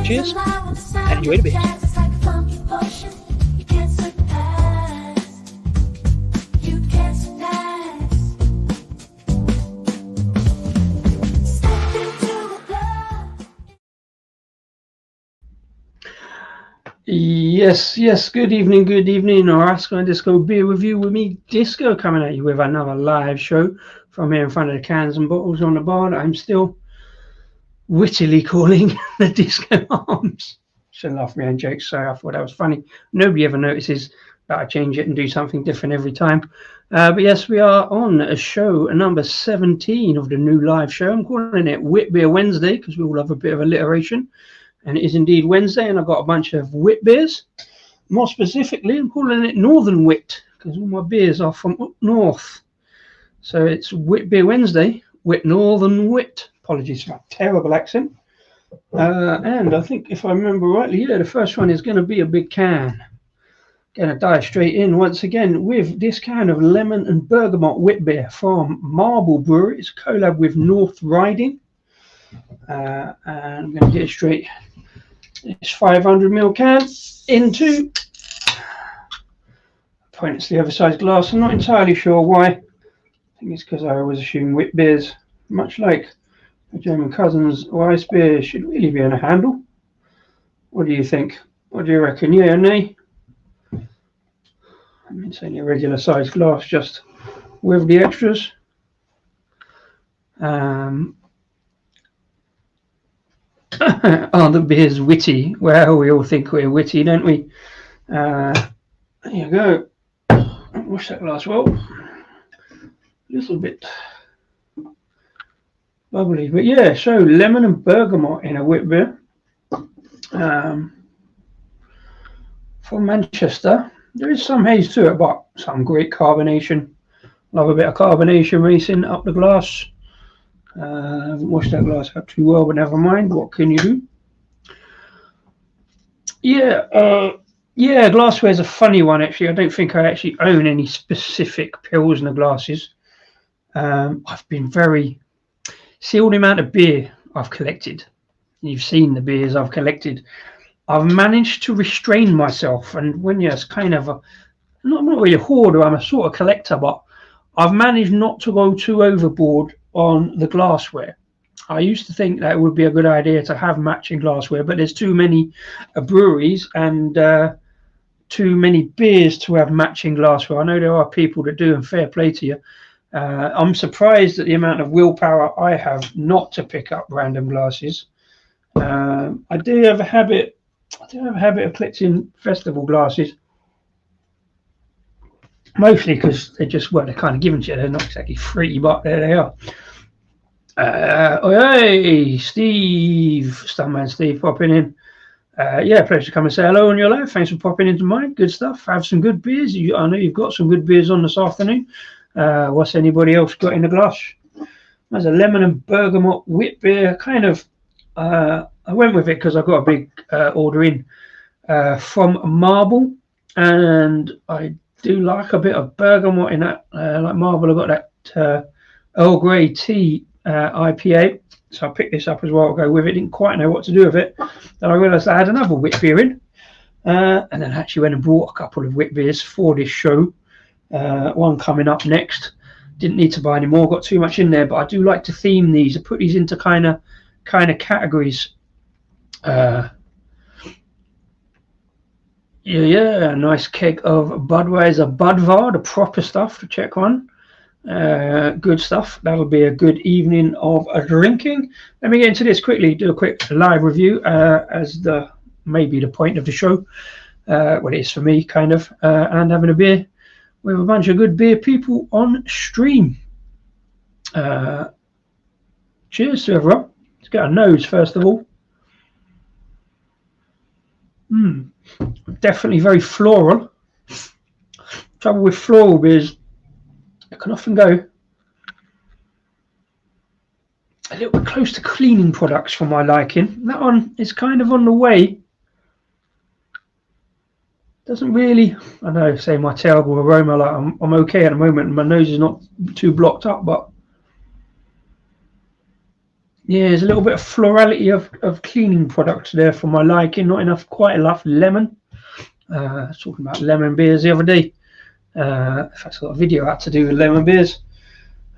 cheers and enjoy the beers. Yes, good evening, or Ask and Disco Beer Review with me, Disco, coming at you with another live show from here in front of the cans and bottles on the bar that I'm still wittily calling the Disco Arms. Should laugh me and jokes, so I thought that was funny. Nobody ever notices that I change it and do something different every time. But yes, we are on a show number 17 of the new live show. I'm calling it Wit Bier Wednesday because we all have a bit of alliteration. And it is indeed Wednesday, and I've got a bunch of Wit beers. More specifically, I'm calling it Northern Wit, because all my beers are from up north. So it's Wit Bier Wednesday, Wit Northern Wit. Apologies for that terrible accent. And I think, if I remember rightly, the first one is going to be a big can. Going to dive straight in once again with this can of lemon and bergamot wit beer from Marble Brewery. It's a collab with North Riding. And I'm going to get it straight. It's 500ml can into pointlessly oversized glass. I'm not entirely sure why. I think it's because I always assume wit beers, much like the German cousins, Weiss beer should really be on a handle. What do you think? What do you reckon? Yeah or nay? I mean, it's only a regular sized glass, just with the extras. Are the beers witty? Well, we all think we're witty, don't we? There you go. Wash that glass well. A little bit bubbly, but yeah. So lemon and bergamot in a wit beer from Manchester. There is some haze to it, but some great carbonation. Love a bit of carbonation racing up the glass. I haven't washed that glass out too well, but never mind. What can you do? Yeah, glassware is a funny one, actually. I don't think I actually own any specific Pilsner glasses. I've been see all the amount of beer I've collected. You've seen the beers I've collected. I've managed to restrain myself, and when you're kind of I'm not really a hoarder, I'm a sort of collector, but I've managed not to go too overboard on the glassware. I used to think that it would be a good idea to have matching glassware, but there's too many breweries and too many beers to have matching glassware. I know there are people that do, and fair play to you. I'm surprised at the amount of willpower I have not to pick up random glasses. I do have a habit of collecting festival glasses, mostly because they're kind of given to you. They're not exactly free, but there they are. Hey, Steve, Stuntman Steve, popping in. Yeah, pleasure to come and say hello on your live. Thanks for popping into mine. Good stuff. Have some good beers. I know you've got some good beers on this afternoon. What's anybody else got in the glass? There's a lemon and bergamot wit beer. Kind of, I went with it because I got a big order in from Marble, and I do like a bit of bergamot in that. Like Marble, I got that Earl Grey tea IPA, so I picked this up as well to go with it. Didn't quite know what to do with it. Then I realised I had another wit beer in, and then actually went and bought a couple of wit beers for this show. One coming up next. Didn't need to buy any more. Got too much in there, but I do like to theme these. I put these into kind of categories. Yeah, a nice keg of Budweiser Budvar, the proper stuff to check on. Good stuff. That'll be a good evening of drinking. Let me get into this quickly, do a quick live review as maybe the point of the show. Well, it is for me, kind of, and having a beer with a bunch of good beer people on stream. Cheers to everyone. Let's get a nose first of all. Definitely very floral. Trouble with floral beers, it can often go a little bit close to cleaning products for my liking. That one is kind of on the way. Doesn't really, I know, say my terrible aroma, like I'm okay at the moment and my nose is not too blocked up, but Yeah, there's a little bit of florality of cleaning products there for my liking. Not enough, quite enough lemon. I was talking about lemon beers the other day. In fact, I got a video out to do with lemon beers.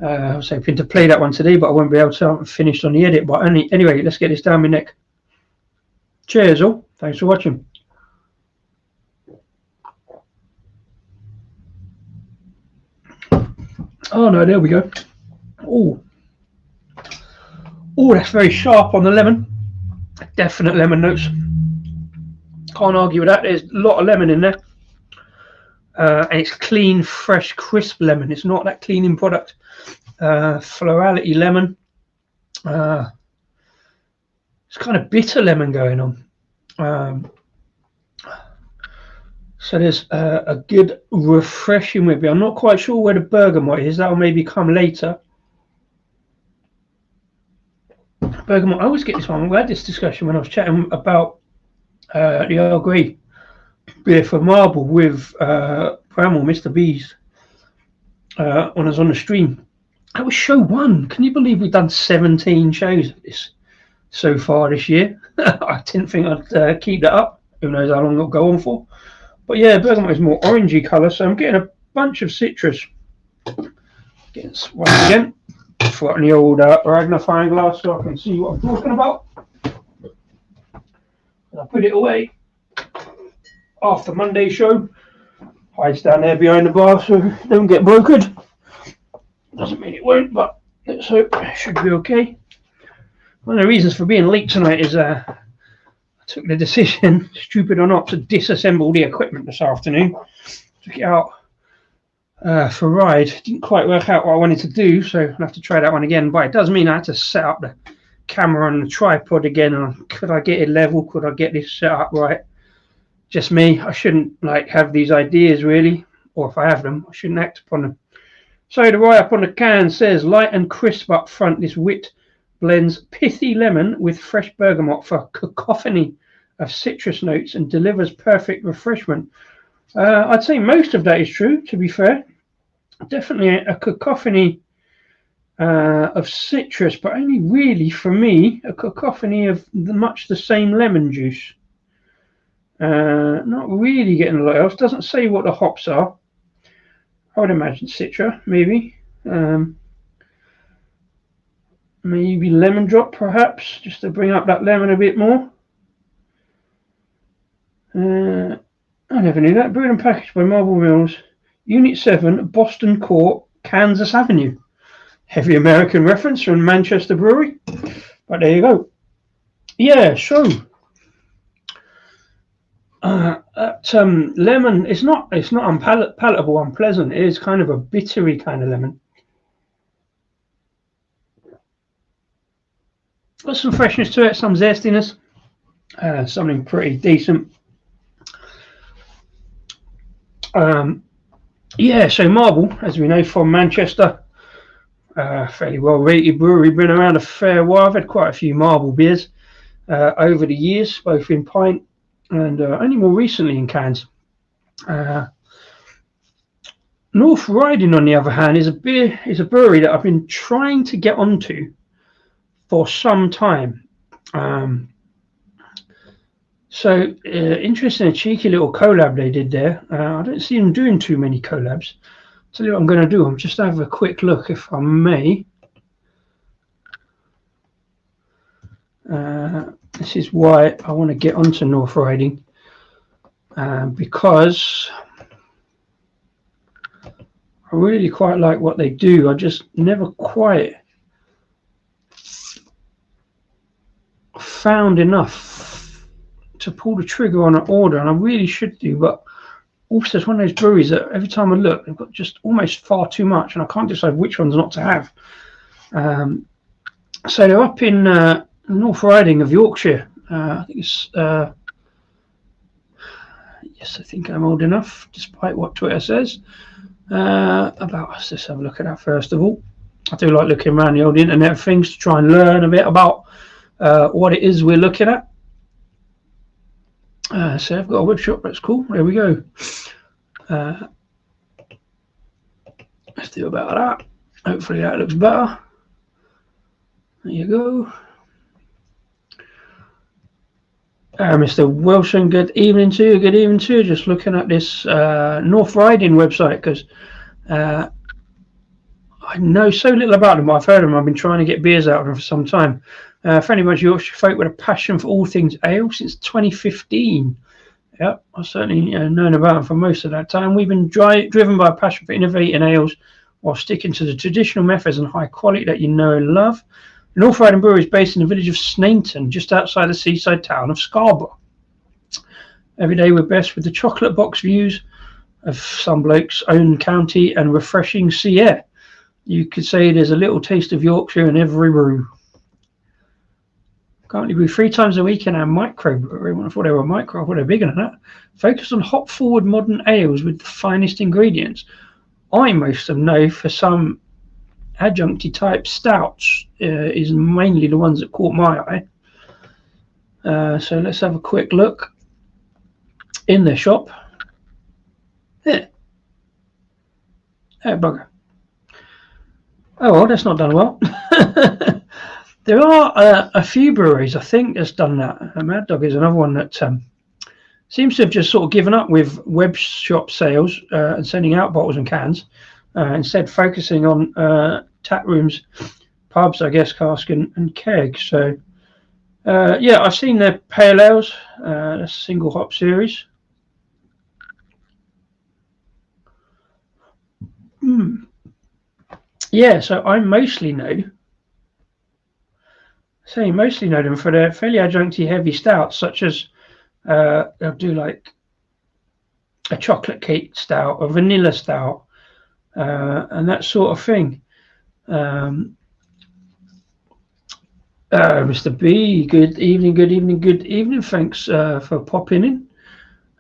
I was hoping to play that one today, but I won't be able to. I haven't finished on the edit. But anyway, let's get this down my neck. Cheers, all. Thanks for watching. Oh no, there we go. Oh, that's very sharp on the lemon. Definite lemon notes. Can't argue with that. There's a lot of lemon in there. And it's clean, fresh, crisp lemon. It's not that cleaning product. Florality lemon. It's kind of bitter lemon going on. So there's a good refreshing Wit Bier. I'm not quite sure where the Bergamot is. That will maybe come later. Bergamot, I always get this one. We had this discussion when I was chatting about the Earl Grey beer for Marble with Bramall, Mr. B's, when I was on the stream. That was show 1. Can you believe we've done 17 shows of this so far this year? I didn't think I'd keep that up. Who knows how long it'll go on for. But yeah, Bergamot is more orangey colour, so I'm getting a bunch of citrus. Getting once again, flatten the old magnifying glass so I can see what I'm talking about. And I put it away after Monday's show. Hides down there behind the bar so it don't get broken. Doesn't mean it won't, but let's hope it should be okay. One of the reasons for being late tonight is I took the decision, stupid or not, to disassemble the equipment this afternoon. Took it out for a ride. Didn't quite work out what I wanted to do, so I'll have to try that one again. But it does mean I had to set up the camera on the tripod again. And could I get it level? Could I get this set up right? Just me. I shouldn't have these ideas really, or if I have them, I shouldn't act upon them. So the write up on the can says light and crisp up front. This Wit blends pithy lemon with fresh bergamot for a cacophony of citrus notes and delivers perfect refreshment. I'd say most of that is true, to be fair. Definitely a cacophony of citrus, but only really, for me, a cacophony of much the same lemon juice. Not really getting a lot else. Doesn't say what the hops are. I would imagine Citra, maybe. Maybe lemon drop, perhaps, just to bring up that lemon a bit more. I never knew that. Brewed and packaged by Marble Mills, Unit 7, Boston Court, Kansas Avenue. Heavy American reference from Manchester Brewery. But there you go. Yeah, so lemon, it's not unpalatable, unpleasant. It is kind of a bittery kind of lemon. Got some freshness to it, some zestiness, something pretty decent. Yeah, so Marble, as we know, from Manchester, fairly well rated brewery, been around a fair while. I've had quite a few Marble beers over the years, both in pint and only more recently in cans. North Riding, on the other hand, is a brewery that I've been trying to get onto for some time. So interesting, a cheeky little collab they did there. I don't see them doing too many collabs. Tell you what I'm going to do. I'm just have a quick look, if I may. This is why I want to get onto North Riding, because I really quite like what they do. I just never quite found enough to pull the trigger on an order, and I really should do. But also, it's one of those breweries that every time I look, they've got just almost far too much, and I can't decide which ones not to have. So they're up in North Riding of Yorkshire. I think it's yes, I think I'm old enough, despite what Twitter says about us. Let's have a look at that first of all. I do like looking around the old internet things to try and learn a bit about what it is we're looking at. So I've got a web shop. That's cool. There we go. Let's do about that. Hopefully that looks better. There you go. Mr. Wilson, good evening to you. Good evening to you. Just looking at this North Riding website because I know so little about them. I've heard of them. I've been trying to get beers out of them for some time. For anybody Yorkshire folk with a passion for all things ale since 2015. Yep, I've certainly known about them for most of that time. We've been driven by a passion for innovating ales while sticking to the traditional methods and high quality that you know and love. North Riding Brewery is based in the village of Snainton, just outside the seaside town of Scarborough. Every day we're best with the chocolate box views of some bloke's own county and refreshing sea air. You could say there's a little taste of Yorkshire in every brew. Currently brew 3 times a week in our microbrewery. I thought they were micro, I thought they were bigger than that. Focused on hop-forward modern ales with the finest ingredients. I most of them know for some adjuncty type stouts is mainly the ones that caught my eye. So let's have a quick look in their shop. Yeah. Oh, bugger. Oh, well, that's not done well. There are a few breweries, I think, that's done that. Mad Dog is another one that seems to have just sort of given up with web shop sales and sending out bottles and cans, instead focusing on tap rooms, pubs, I guess, cask and keg. So, yeah, I've seen their pale ales, that's a single hop series. Yeah, so I mostly know them for their fairly adjuncty heavy stouts, such as they'll do like a chocolate cake stout, a vanilla stout, and that sort of thing. Mr. B, good evening. Thanks for popping in.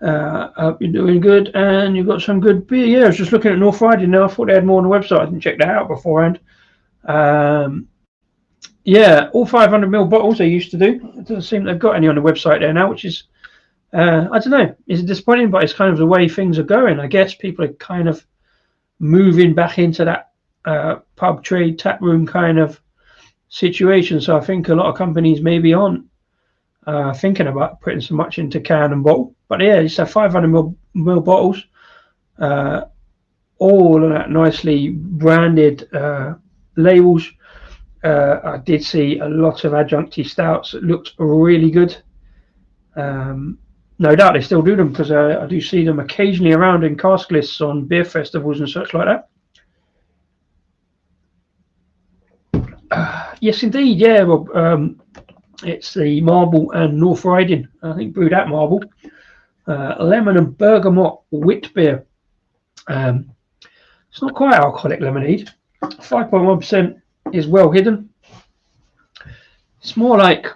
Hope you're doing good and you've got some good beer. Yeah, I was just looking at North Riding now. I thought they had more on the website. I didn't check that out beforehand. Yeah, all 500ml bottles they used to do. It doesn't seem they've got any on the website there now, which is, I don't know, it's disappointing, but it's kind of the way things are going. I guess people are kind of moving back into that pub trade, tap room kind of situation. So I think a lot of companies maybe aren't thinking about putting so much into can and bottle. But yeah, it's 500ml bottles, all of that nicely branded labels. I did see a lot of adjuncty stouts that looked really good. No doubt they still do them because I do see them occasionally around in cask lists on beer festivals and such like that. Yes, indeed. Yeah, well, it's the Marble and North Riding. I think brewed at Marble. Lemon and Bergamot Wit Bier. It's not quite alcoholic lemonade. 5.1% is well hidden. It's more like,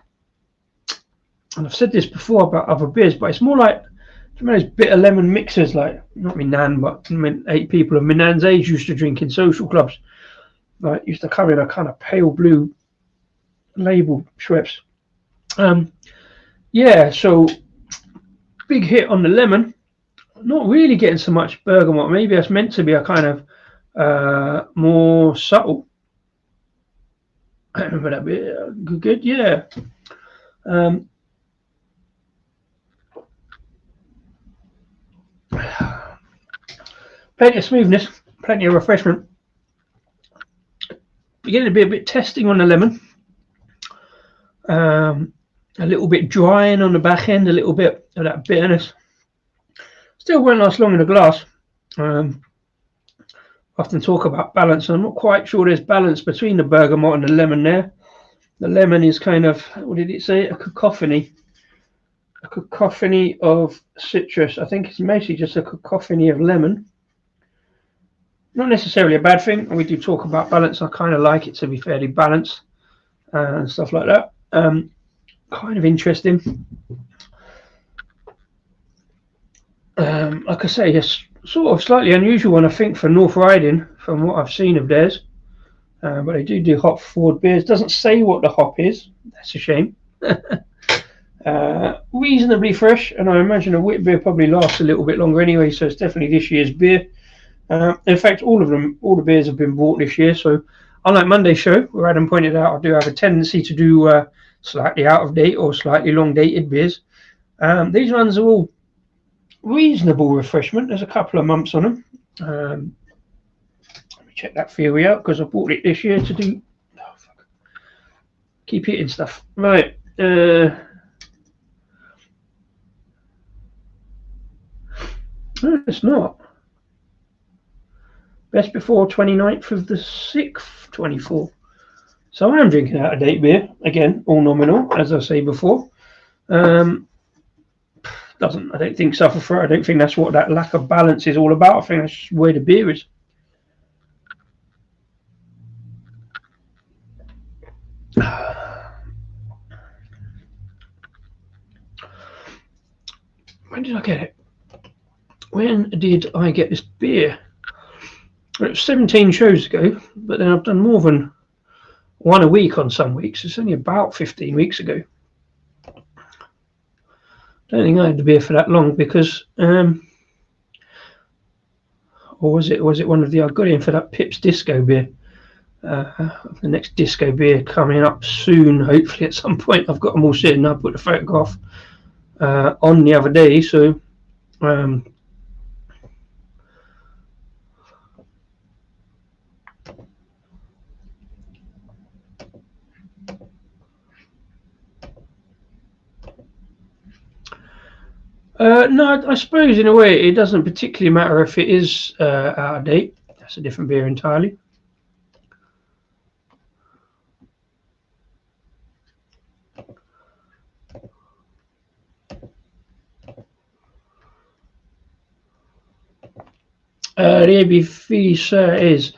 and I've said this before about other beers, but it's more like those bitter lemon mixers, like not my nan, but 8 people of my nan's age used to drink in social clubs. Like used to come in a kind of pale blue label Schweppes. Yeah, so big hit on the lemon. Not really getting so much bergamot. Maybe that's meant to be a kind of more subtle. But that bit good, yeah. Plenty of smoothness, plenty of refreshment. Beginning to be a bit testing on the lemon. A little bit drying on the back end, a little bit of that bitterness. Still won't last long in a glass. Often talk about balance, and I'm not quite sure there's balance between the bergamot and the lemon there. The lemon is kind of, what did it say? A cacophony. A cacophony of citrus. I think it's mostly just a cacophony of lemon. Not necessarily a bad thing. We do talk about balance. I kind of like it to be fairly balanced and stuff like that. Kind of interesting. Like I say, it's sort of slightly unusual one, I think, for North Riding from what I've seen of theirs. But they do hop forward beers. Doesn't say what the hop is. That's a shame. Reasonably fresh, and I imagine a wit beer probably lasts a little bit longer anyway, so it's definitely this year's beer. In fact, all the beers have been bought this year, so unlike Monday's show, where Adam pointed out I do have a tendency to do slightly out of date or slightly long dated beers. These ones are all reasonable refreshment. There's a couple of months on them. Let me check that theory out because I bought it this year to do. Oh, fuck. Keep hitting stuff. Right. No, it's not. Best before 29th of the 6th, 24. So I am drinking out of date beer. Again, all nominal, as I say before. I don't think suffer for it. I don't think that's what that lack of balance is all about. I think that's just where the beer is. When did I get it? When did I get this beer? It was 17 shows ago, but then I've done more than one a week on some weeks. It's only about 15 weeks ago. Don't think I had the beer for that long because, or was it one of the I got in for that Pips Disco beer? The next disco beer coming up soon, hopefully at some point. I've got them all sitting. I put the photograph on the other day, so. No, I suppose in a way it doesn't particularly matter if it is out of date. That's a different beer entirely. The ABV is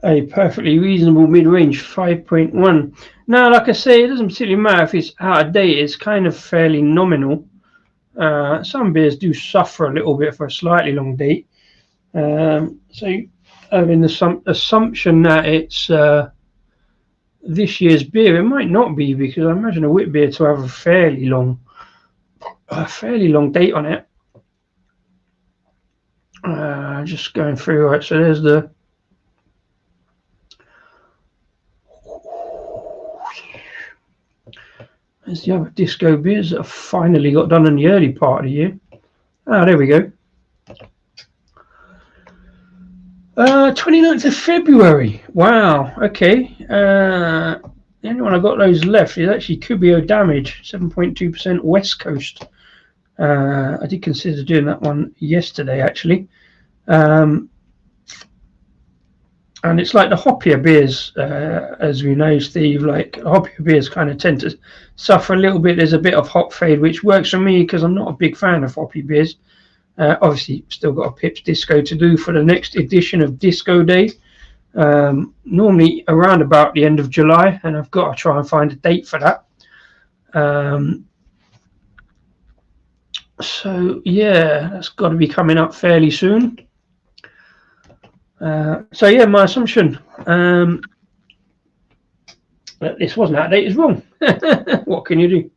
a perfectly reasonable mid-range 5.1. Now, like I say, it doesn't particularly matter if it's out of date. It's kind of fairly nominal. Some beers do suffer a little bit for a slightly long date. So having the assumption that it's this year's beer, it might not be, because I imagine a wit beer to have a fairly long date on it. Just going through, right, so there's the other disco beers that have finally got done in the early part of the year. Ah, there we go. 29th of February. Wow, okay. The only one I got those left is actually Cubio Damage, 7.2% West Coast. I did consider doing that one yesterday, actually. And it's like the hoppier beers, as we know, Steve, like hoppier beers kind of tend to suffer a little bit. There's a bit of hop fade, which works for me because I'm not a big fan of hoppy beers. Obviously, still got a Pips Disco to do for the next edition of Disco Day. Normally around about the end of July, and I've got to try and find a date for that. So, yeah, that's got to be coming up fairly soon. So yeah, my assumption that this wasn't out of date is wrong. What can you do?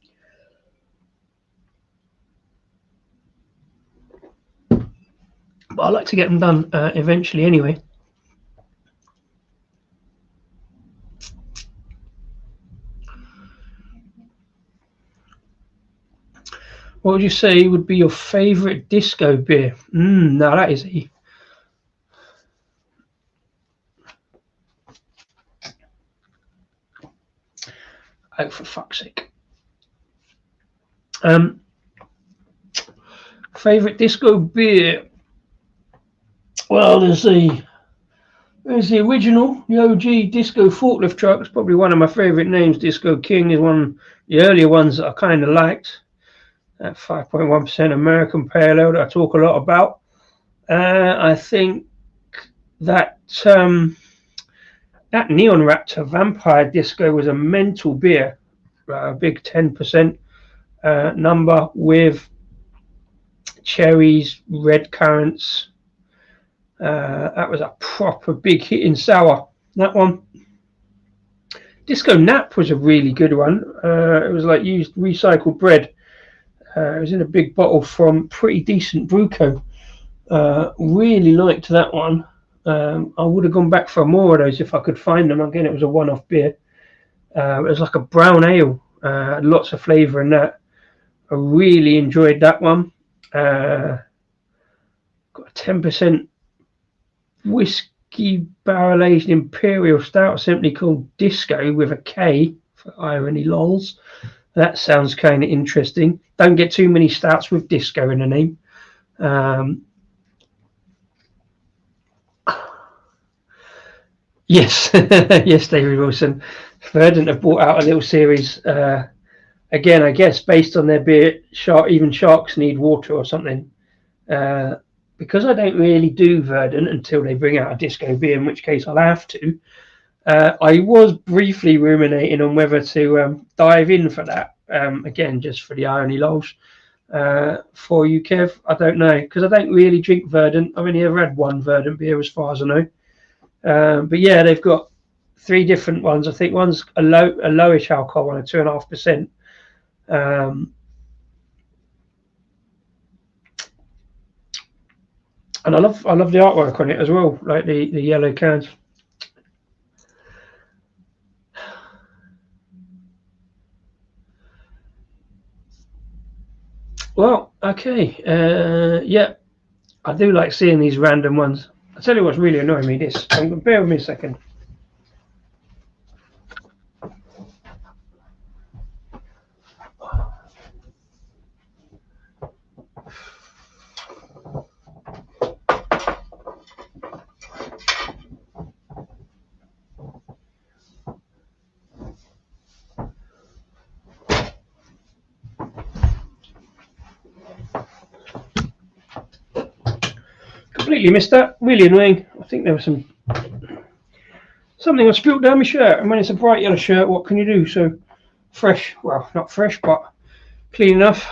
But I like to get them done eventually anyway. What would you say would be your favourite disco beer? Now that is a oh, for fuck's sake. Favorite disco beer? Well, there's the original, the OG Disco Forklift Truck. It's probably one of my favorite names. Disco King is one of the earlier ones that I kind of liked. That 5.1% American Pale Ale that I talk a lot about. I think that that Neon Raptor Vampire Disco was a mental beer, a big 10% number with cherries, red currants. That was a proper big hit in sour, that one. Disco Nap was a really good one. It was like used recycled bread. It was in a big bottle from Pretty Decent Brew Co. Really liked that one. I would have gone back for more of those if I could find them. Again, it was a one-off beer. It was like a brown ale, lots of flavour in that. I really enjoyed that one. Got a 10% whiskey barrel aged imperial stout, simply called Disco with a K for irony lols. That sounds kind of interesting. Don't get too many stouts with disco in the name. Yes, yes, David Wilson. Verdant have brought out a little series. Again, I guess based on their beer, even sharks need water or something. Because I don't really do Verdant until they bring out a disco beer, in which case I'll have to. I was briefly ruminating on whether to dive in for that. Again, just for the irony lols. For you, Kev, I don't know, because I don't really drink Verdant. I've only ever had one Verdant beer as far as I know. But yeah, they've got 3 different ones. I think one's a lowish alcohol one, at 2.5%. And I love the artwork on it as well, like the yellow cans. Well, okay, yeah, I do like seeing these random ones. I'll tell you what's really annoying me. Bear with me a second. Completely missed that. Really annoying. I think there was something I spilled down my shirt, and when it's a bright yellow shirt, what can you do? So fresh, well, not fresh, but clean enough.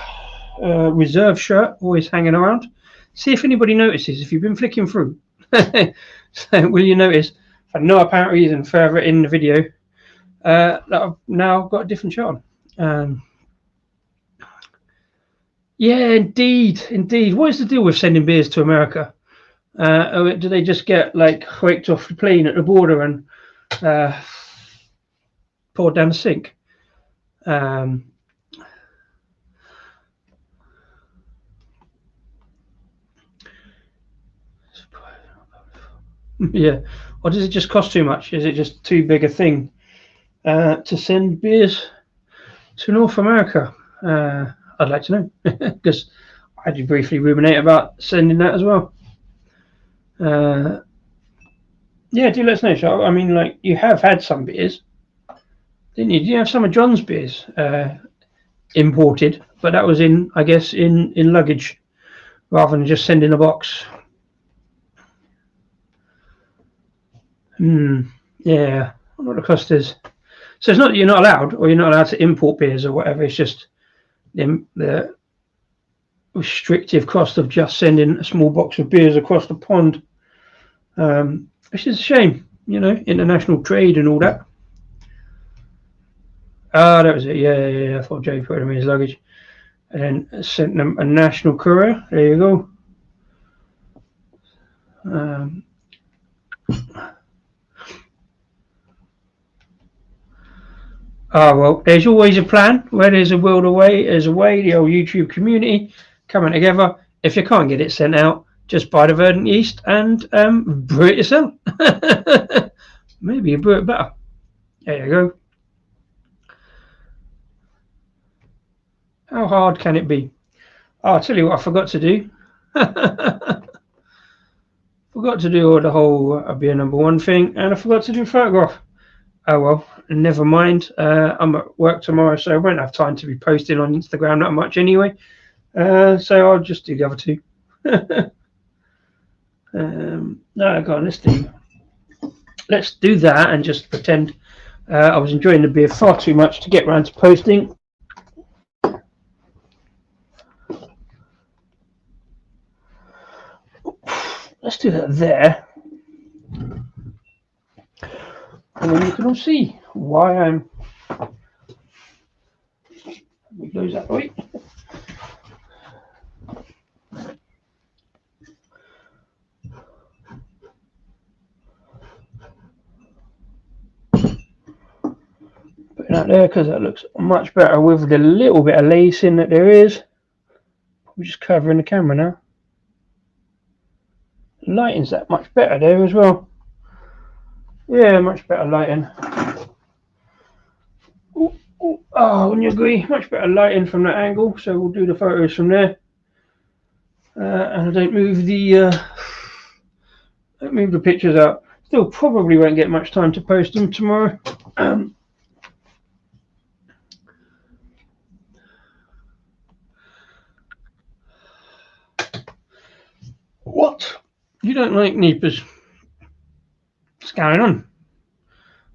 Reserve shirt, always hanging around. See if anybody notices if you've been flicking through. So will you notice, for no apparent reason further in the video, that I've now got a different shirt on. Yeah, indeed. What is the deal with sending beers to America? Do they just get like raked off the plane at the border and poured down the sink? Yeah, or does it just cost too much? Is it just too big a thing to send beers to North America? I'd like to know, because I did briefly ruminate about sending that as well. Yeah, do let us know. So, I mean, like, you have had some beers, didn't you? Did you have some of John's beers imported? But that was I guess, in luggage rather than just sending a box. Yeah, I wonder what the cost is. So it's not that you're not allowed, or you're not allowed to import beers or whatever. It's just the restrictive cost of just sending a small box of beers across the pond, which is a shame, international trade and all that. Ah, that was it. Yeah. I thought Jay put him in his luggage, and then sent them a national courier. There you go. Well, there's always a plan. Where there's a will, there's a way. The old YouTube community coming together. If you can't get it sent out, just buy the Verdant yeast and brew it yourself. Maybe you brew it better. There you go. How hard can it be? I'll tell you what I forgot to do. Forgot to do the whole beer number 1 thing, and I forgot to do a photograph. Oh well, never mind. I'm at work tomorrow, so I won't have time to be posting on Instagram that much anyway. So I'll just do the other 2. No, go on, let's do that and just pretend I was enjoying the beer far too much to get around to posting. Let's do that there, and then you can all see why I'm. Let me close that way. out there because that looks much better with the little bit of lacing that there is. We're just covering the camera now. Lighting's that much better there as well. Yeah, much better lighting. Ooh, ooh, oh, wouldn't you agree? Much better lighting from that angle, so we'll do the photos from there. And I don't move the pictures out. Still probably won't get much time to post them tomorrow. What? You don't like Neepers? What's going on?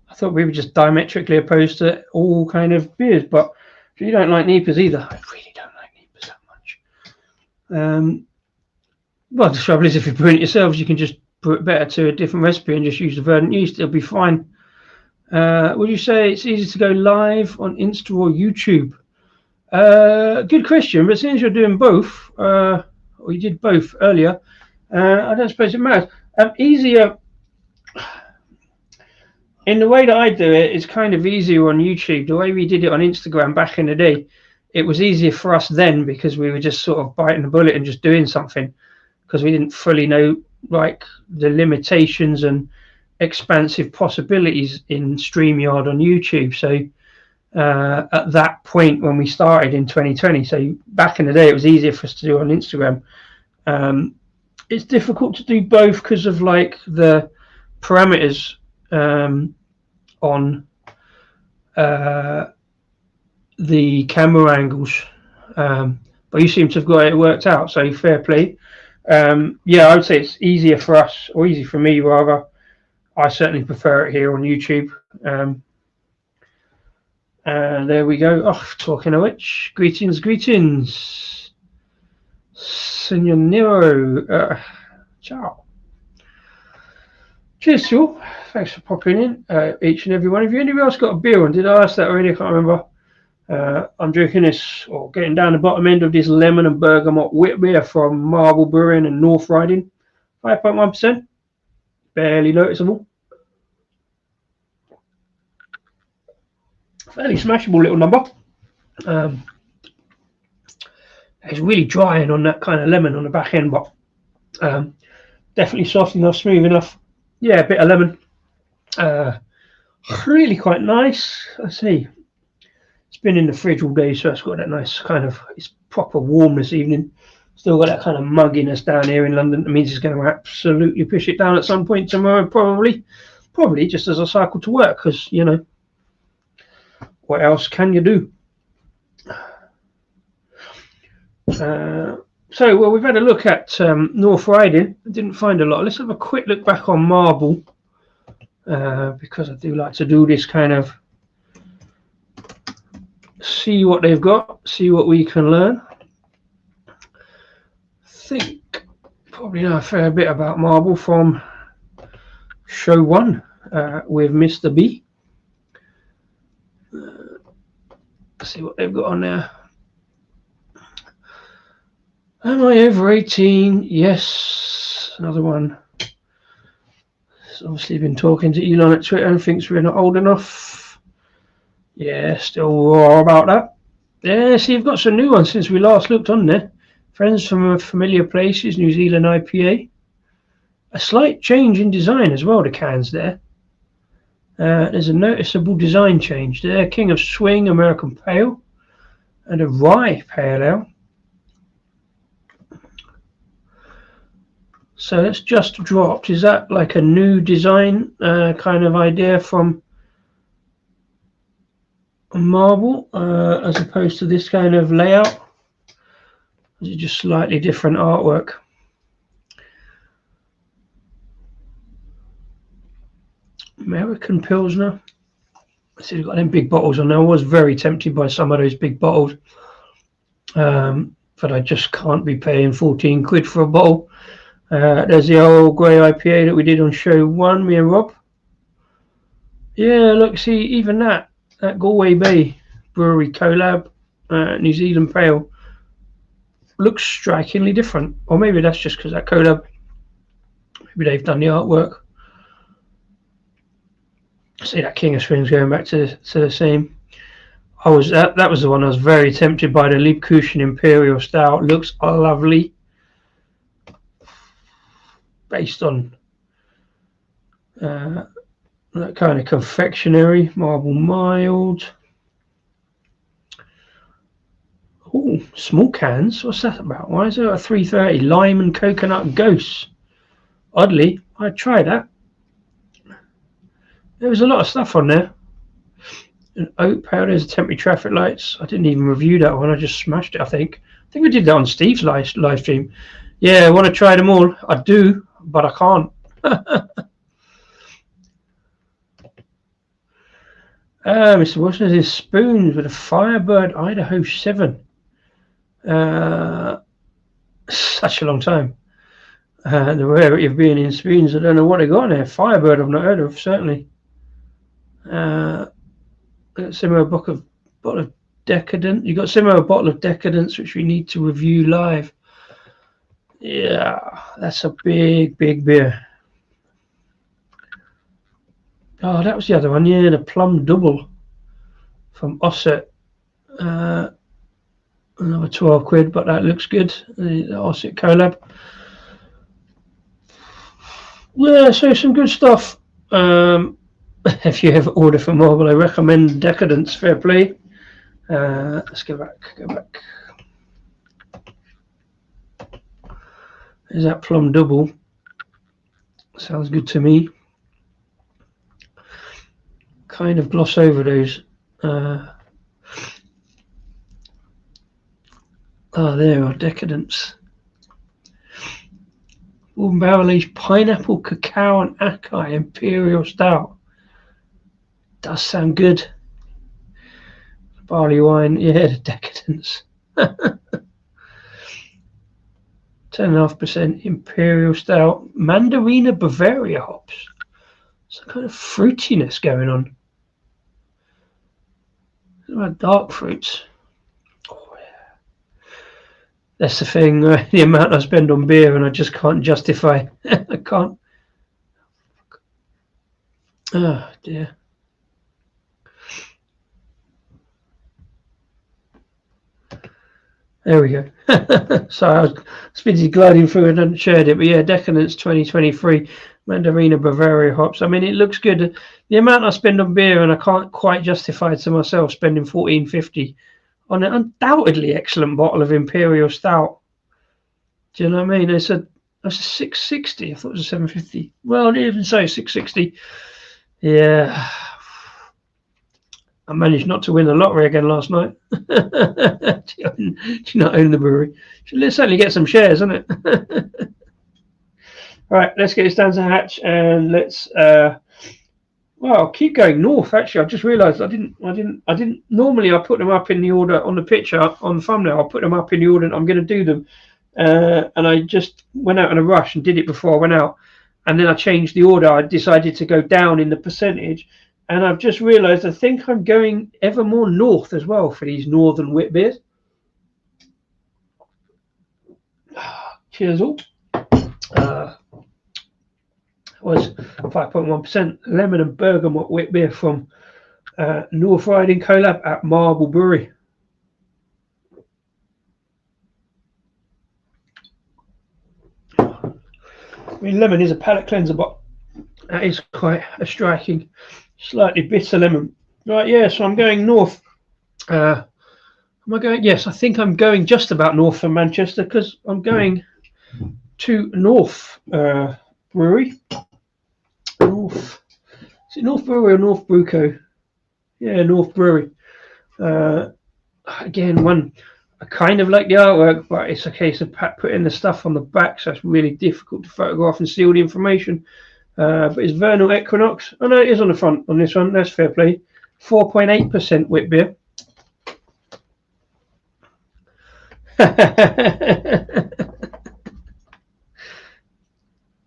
I thought we were just diametrically opposed to all kind of beers, but if you don't like Neepers either, I really don't like Neepers that much. Well, the trouble is, if you brew it yourselves, you can just brew it better to a different recipe and just use the verdant yeast. It'll be fine. Would you say it's easy to go live on Insta or YouTube? Good question, but since you're doing both, or you did both earlier, I don't suppose it matters. Easier in the way that I do it is kind of easier on YouTube. The way we did it on Instagram back in the day, it was easier for us then because we were just sort of biting the bullet and just doing something, because we didn't fully know like the limitations and expansive possibilities in StreamYard on YouTube. So at that point when we started in 2020, so back in the day, it was easier for us to do on Instagram. It's difficult to do both because of like the parameters on the camera angles, but you seem to have got it worked out, so fair play. Yeah, I would say it's easier for us, or easy for me rather. I certainly prefer it here on YouTube. There we go. Oh, talking of which, greetings, Senor Nero. Ciao. Cheers to you. Thanks for popping in, each and every one of you. Anybody else got a beer on? Did I ask that already? I can't remember. I'm drinking this, or getting down the bottom end of this lemon and bergamot wit beer from Marble Brewing and North Riding. 5.1%. Barely noticeable. Fairly smashable little number. It's really drying on that kind of lemon on the back end, but definitely soft enough, smooth enough. Yeah, a bit of lemon. Really quite nice. Let's see. It's been in the fridge all day, so it's got that nice kind of, it's proper warm this evening. Still got that kind of mugginess down here in London. It means it's going to absolutely push it down at some point tomorrow, probably just as I cycle to work, because, you know, what else can you do? So, well, we've had a look at North Riding. I didn't find a lot. Let's have a quick look back on Marble, because I do like to do this kind of, see what they've got, see what we can learn. I think probably know a fair bit about Marble from show 1 with Mr. B. Let's see what they've got on there. Am I over 18? Yes. Another one. He's obviously been talking to Elon at Twitter and thinks we're not old enough. Yeah, still raw about that. Yeah, see, you've got some new ones since we last looked on there. Friends from Familiar Places, New Zealand IPA. A slight change in design as well, the cans there. There's a noticeable design change there. King of Swing, American Pale, and a Rye Pale Ale. So that's just dropped. Is that like a new design kind of idea from Marble, as opposed to this kind of layout? Is it just slightly different artwork? American Pilsner. I see they've got them big bottles on there. I was very tempted by some of those big bottles, but I just can't be paying 14 quid for a bottle. There's the old grey IPA that we did on show 1, me and Rob. Yeah, look, see, even that Galway Bay Brewery collab, New Zealand Pale, looks strikingly different. Or maybe that's just because that collab, maybe they've done the artwork. See that King of Swings going back to the same. that was the one I was very tempted by. The Liebkuchen Imperial Stout looks lovely, based on that kind of confectionery, marble mild. Oh, small cans. What's that about? Why is there a 330 lime and coconut ghost? Oddly, I'd try that. There was a lot of stuff on there. And oat powders, temporary traffic lights. I didn't even review that one. I just smashed it. I think we did that on Steve's live stream. Yeah, I want to try them all. I do, but I can't. Mr. Wilson has his spoons with a Firebird Idaho 7. Such a long time. The rarity of being in spoons. I don't know what they got in there. Firebird I've not heard of, certainly. Similar bottle of Decadent. You got similar bottle of Decadence, which we need to review live. Yeah, that's a big beer. Oh, that was the other one. Yeah, the Plum Double from Osset. Another 12 quid, but that looks good. The Osset collab. Yeah, so some good stuff. If you ever order from Marble, I recommend Decadence. Fair play. Let's go back. There's that Plum Double. Sounds good to me. Kind of gloss over those. There are Decadence. Bourbon barrel aged pineapple, cacao, and acai Imperial Stout. Does sound good. Barley wine, yeah, the Decadence. 10.5% Imperial Stout. Mandarina Bavaria hops. Some kind of fruitiness going on. What about dark fruits? Oh, yeah. That's the thing, the amount I spend on beer and I just can't justify. I can't. Oh, dear. There we go. Sorry, I was busy gliding through and hadn't shared it, but yeah, Decadence 2023, Mandarina Bavaria hops. I mean, it looks good. The amount I spend on beer, and I can't quite justify to myself spending $14.50 on an undoubtedly excellent bottle of Imperial Stout. Do you know what I mean? That's a $6.60. I thought it was a $7.50. Well, even so, $6.60. Yeah. I managed not to win the lottery again last night. Do you not own the brewery? Let's certainly get some shares, isn't it? All right, let's get this down to hatch and let's keep going north. Actually, I just realised I didn't. Normally, I put them up in the order on the picture on the thumbnail. I'll put them up in the order that I'm going to do them, and I just went out in a rush and did it before I went out, and then I changed the order. I decided to go down in the percentage. And I've just realised I think I'm going ever more north as well for these northern wit beers. Cheers all. Was 5.1% lemon and bergamot wit beer from North Riding collab at Marble Brewery. I mean, lemon is a palate cleanser, but that is quite a striking. Slightly bitter lemon. Right, yeah, so I'm going north. Am I going? Yes, I think I'm going just about north from Manchester because I'm going to North Brewery. North. Is it North Brewery or North Brewco? Yeah, North Brewery. Again, I kind of like the artwork, but it's a case of putting the stuff on the back, so it's really difficult to photograph and see all the information. But it's Vernal Equinox. Oh no, it is on the front on this one. That's fair play. 4.8% wit beer.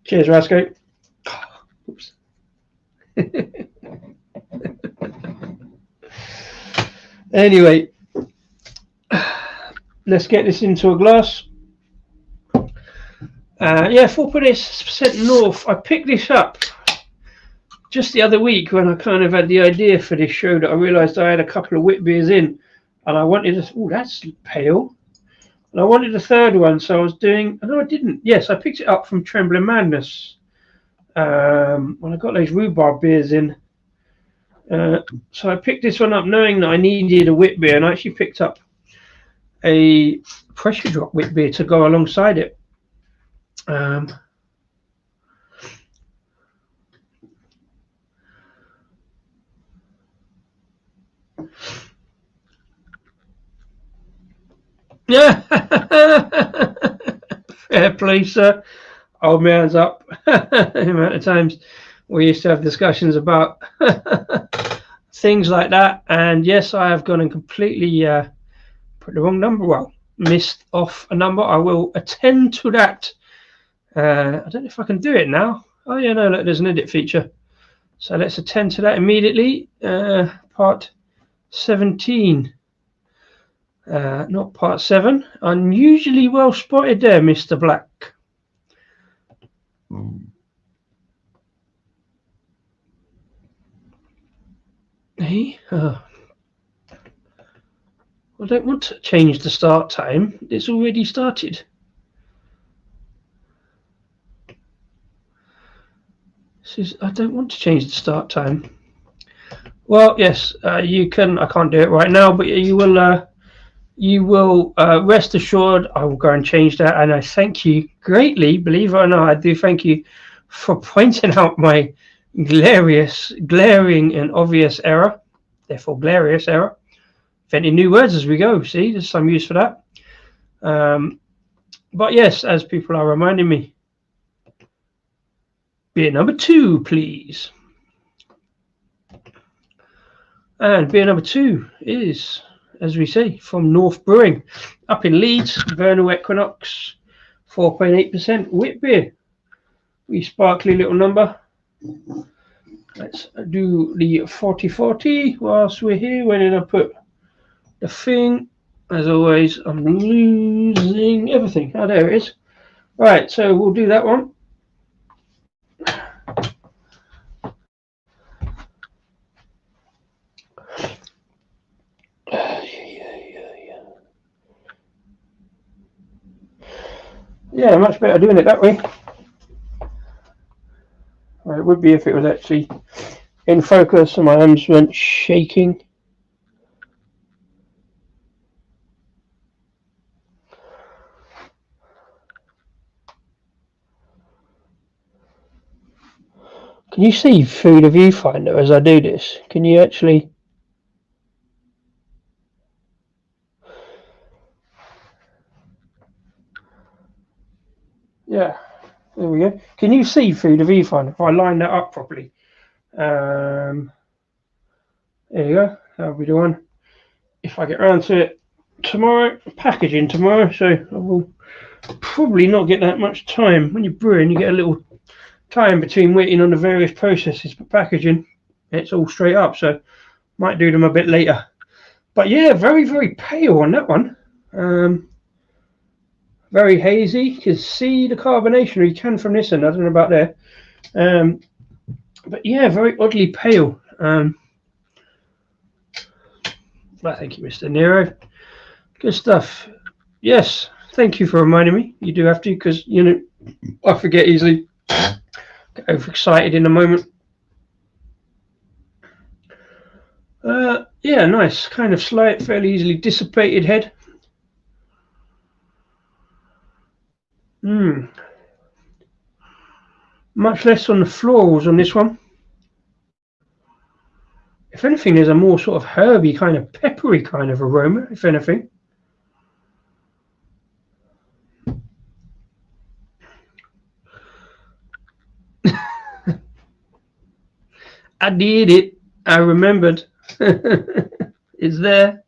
Cheers, Rasco. Oops. Anyway, let's get this into a glass. Yeah, 4.8% north. I picked this up just the other week when I kind of had the idea for this show that I realised I had a couple of Wit Biers in, and I wanted to. Oh, that's pale. And I wanted a third one, so I was doing. No, I didn't. Yes, I picked it up from Trembling Madness when I got those rhubarb beers in. So I picked this one up knowing that I needed a Wit Bier, and I actually picked up a pressure drop Wit Bier to go alongside it. Yeah, fair play, sir. Old man's up. The amount of times we used to have discussions about things like that, and yes, I have gone and completely put the wrong number. Well, missed off a number. I will attend to that. I don't know if I can do it now. Oh yeah, no, look, there's an edit feature. So let's attend to that immediately. Part 17. Not part 7. Unusually well spotted there, Mr. Black. Hey, I don't want to change the start time. It's already started. I don't want to change the start time. Well, yes, you can. I can't do it right now, but you will. You will rest assured. I will go and change that, and I thank you greatly. Believe it or not, I do thank you for pointing out my glaring and obvious error. Therefore, glarious error. Inventing new words as we go. See, there's some use for that. But yes, as people are reminding me, beer number 2, please. And beer number 2 is, as we say, from North Brewing, up in Leeds, Vernal Equinox, 4.8% Wit Bier. Wee sparkly little number. Let's do the 40-40 whilst we're here. When did I put the thing? As always, I'm losing everything. Oh, there it is. Right, so we'll do that one. Yeah, much better doing it that way. Well, it would be if it was actually in focus and my hands weren't shaking. Can you see through the viewfinder as I do this? Can you actually? Yeah, there we go. Can you see through the viewfinder if I line that up properly? There you go. That'll be the one. If I get around to it tomorrow, packaging tomorrow, so I will probably not get that much time. When you're brewing, you get a little time between waiting on the various processes, but packaging, it's all straight up, so might do them a bit later. But yeah, very, very pale on that one. Very hazy. You can see the carbonation, or you can from this end. I don't know about there. But yeah, very oddly pale. Well, thank you, Mr. Nero. Good stuff. Yes, thank you for reminding me. You do have to, because, you know, I forget easily. Get overexcited in a moment. Yeah, nice. Kind of slight, fairly easily dissipated head. Much less on the florals on this one. If anything, there's a more sort of herby, kind of peppery kind of aroma, if anything. I did it. I remembered. It's there.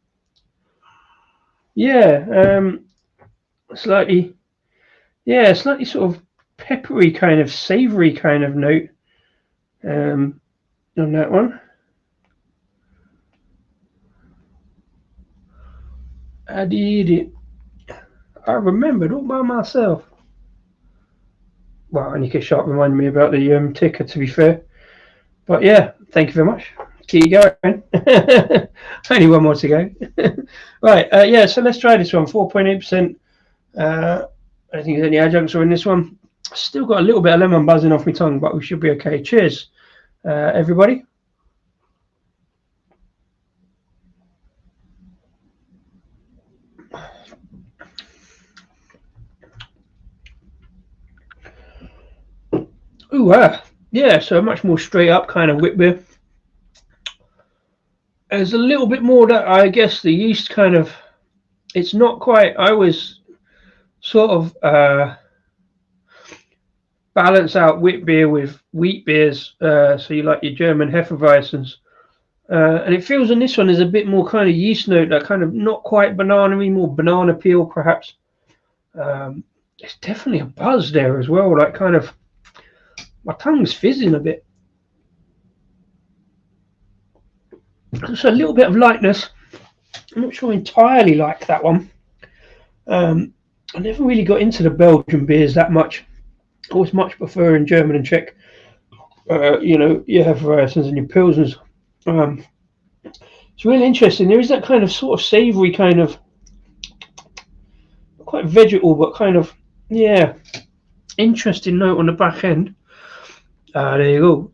Yeah, slightly sort of peppery, kind of savoury kind of note on that one. I did it. I remembered all by myself. Well, Anika Sharp reminded me about the ticker, to be fair. But yeah, thank you very much. Keep going. Only one more to go. Right, yeah, so let's try this one. 4.8%. I don't think there's any adjuncts are in this one. Still got a little bit of lemon buzzing off my tongue, but we should be okay. Cheers, everybody. Ooh, yeah, so a much more straight up kind of wit beer. There's a little bit more that I guess the yeast kind of, it's not quite, I was sort of balance out wit beer with wheat beers, so you like your German Hefeweizens. And it feels in this one there's a bit more kind of yeast note, that kind of not quite banana-y, more banana peel perhaps. It's definitely a buzz there as well, like kind of, my tongue's fizzing a bit. Just a little bit of lightness. I'm not sure I entirely like that one. I never really got into the Belgian beers that much. I always much prefer in German and Czech. You know, you have Hefeweizens and your Pilsners. It's really interesting. There is that kind of sort of savoury kind of, quite vegetal, but kind of, yeah, interesting note on the back end. There you go.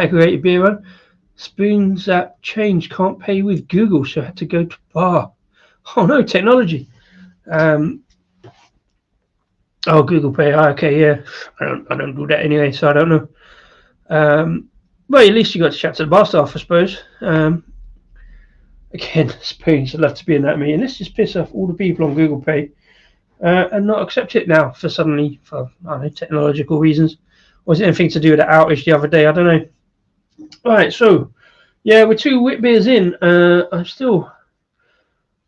Great beer one. Spoons that change, can't pay with Google, so I had to go to bar. Oh no, technology. Oh, Google Pay. Okay, yeah. I don't do that anyway, so I don't know. Well, at least you got to chat to the bar staff, I suppose. Again, spoons. I'd love to be in that meeting. Let's just piss off all the people on Google Pay and not accept it now for suddenly, for I don't know, technological reasons. Was it anything to do with the outage the other day? I don't know. Right, so yeah, we're 2 wit beers in. I'm still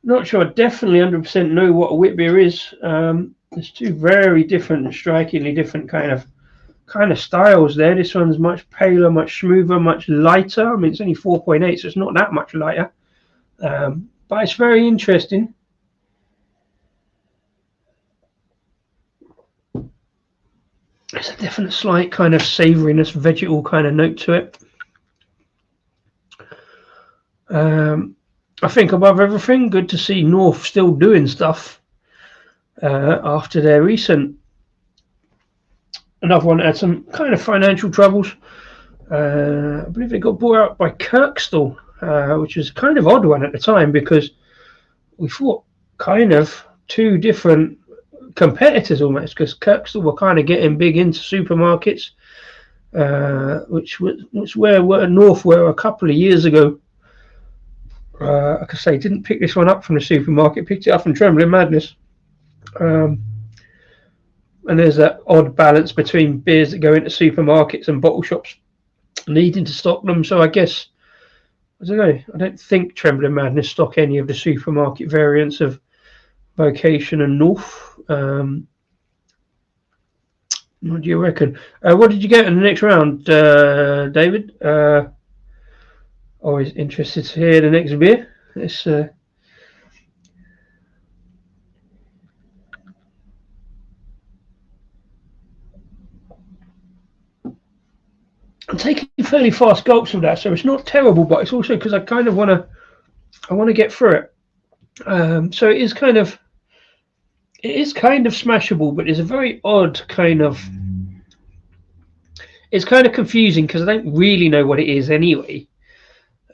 not sure I definitely 100% know what a wit beer is. There's 2 very different, strikingly different kind of styles there. This one's much paler, much smoother, much lighter. I mean, it's only 4.8, so it's not that much lighter. But it's very interesting. There's a definite slight kind of savouriness, vegetal kind of note to it. I think above everything, good to see North still doing stuff after their recent. Another one that had some kind of financial troubles. I believe they got bought out by Kirkstall, which was kind of odd one at the time because we thought kind of 2 different competitors almost, because Kirkstall were kind of getting big into supermarkets, which was where North were a couple of years ago. Like I say, didn't pick this one up from the supermarket, picked it up from Trembling Madness. And there's that odd balance between beers that go into supermarkets and bottle shops needing to stock them. So I guess, I don't know, I don't think Trembling Madness stock any of the supermarket variants of Vocation and North. What do you reckon? What did you get in the next round, David? Always interested to hear the next beer. It's I'm taking fairly fast gulps of that, so it's not terrible, but it's also because I kind of want to get through it. So it is kind of smashable, but it's a very odd kind of. It's kind of confusing because I don't really know what it is anyway.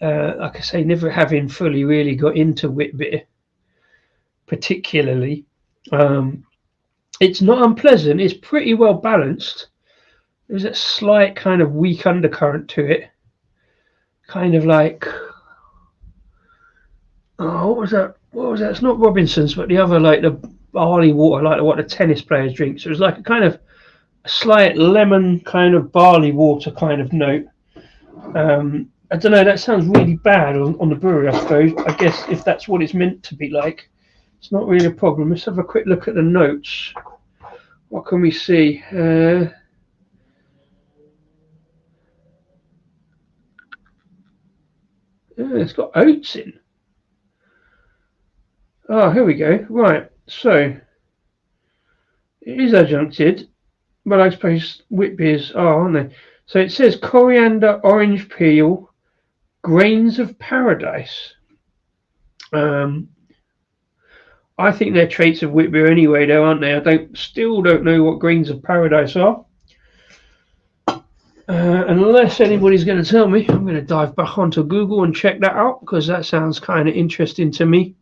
Like I say, never having fully really got into wit beer, particularly. It's not unpleasant. It's pretty well balanced. There's a slight kind of weak undercurrent to it. Kind of like, oh, what was that? It's not Robinson's, but the other, like the barley water, like what the tennis players drink. So it was like a kind of a slight lemon kind of barley water kind of note. I don't know, that sounds really bad on the brewery, I suppose. I guess if that's what it's meant to be like, it's not really a problem. Let's have a quick look at the notes. What can we see? It's got oats in. Oh, here we go. Right, so it is adjuncted, but I suppose wit beers are, aren't they? So it says coriander, orange peel, grains of paradise. I think they're traits of Witbeer anyway, though, aren't they? I still don't know what grains of paradise are. Unless anybody's going to tell me, I'm going to dive back onto Google and check that out, because that sounds kind of interesting to me.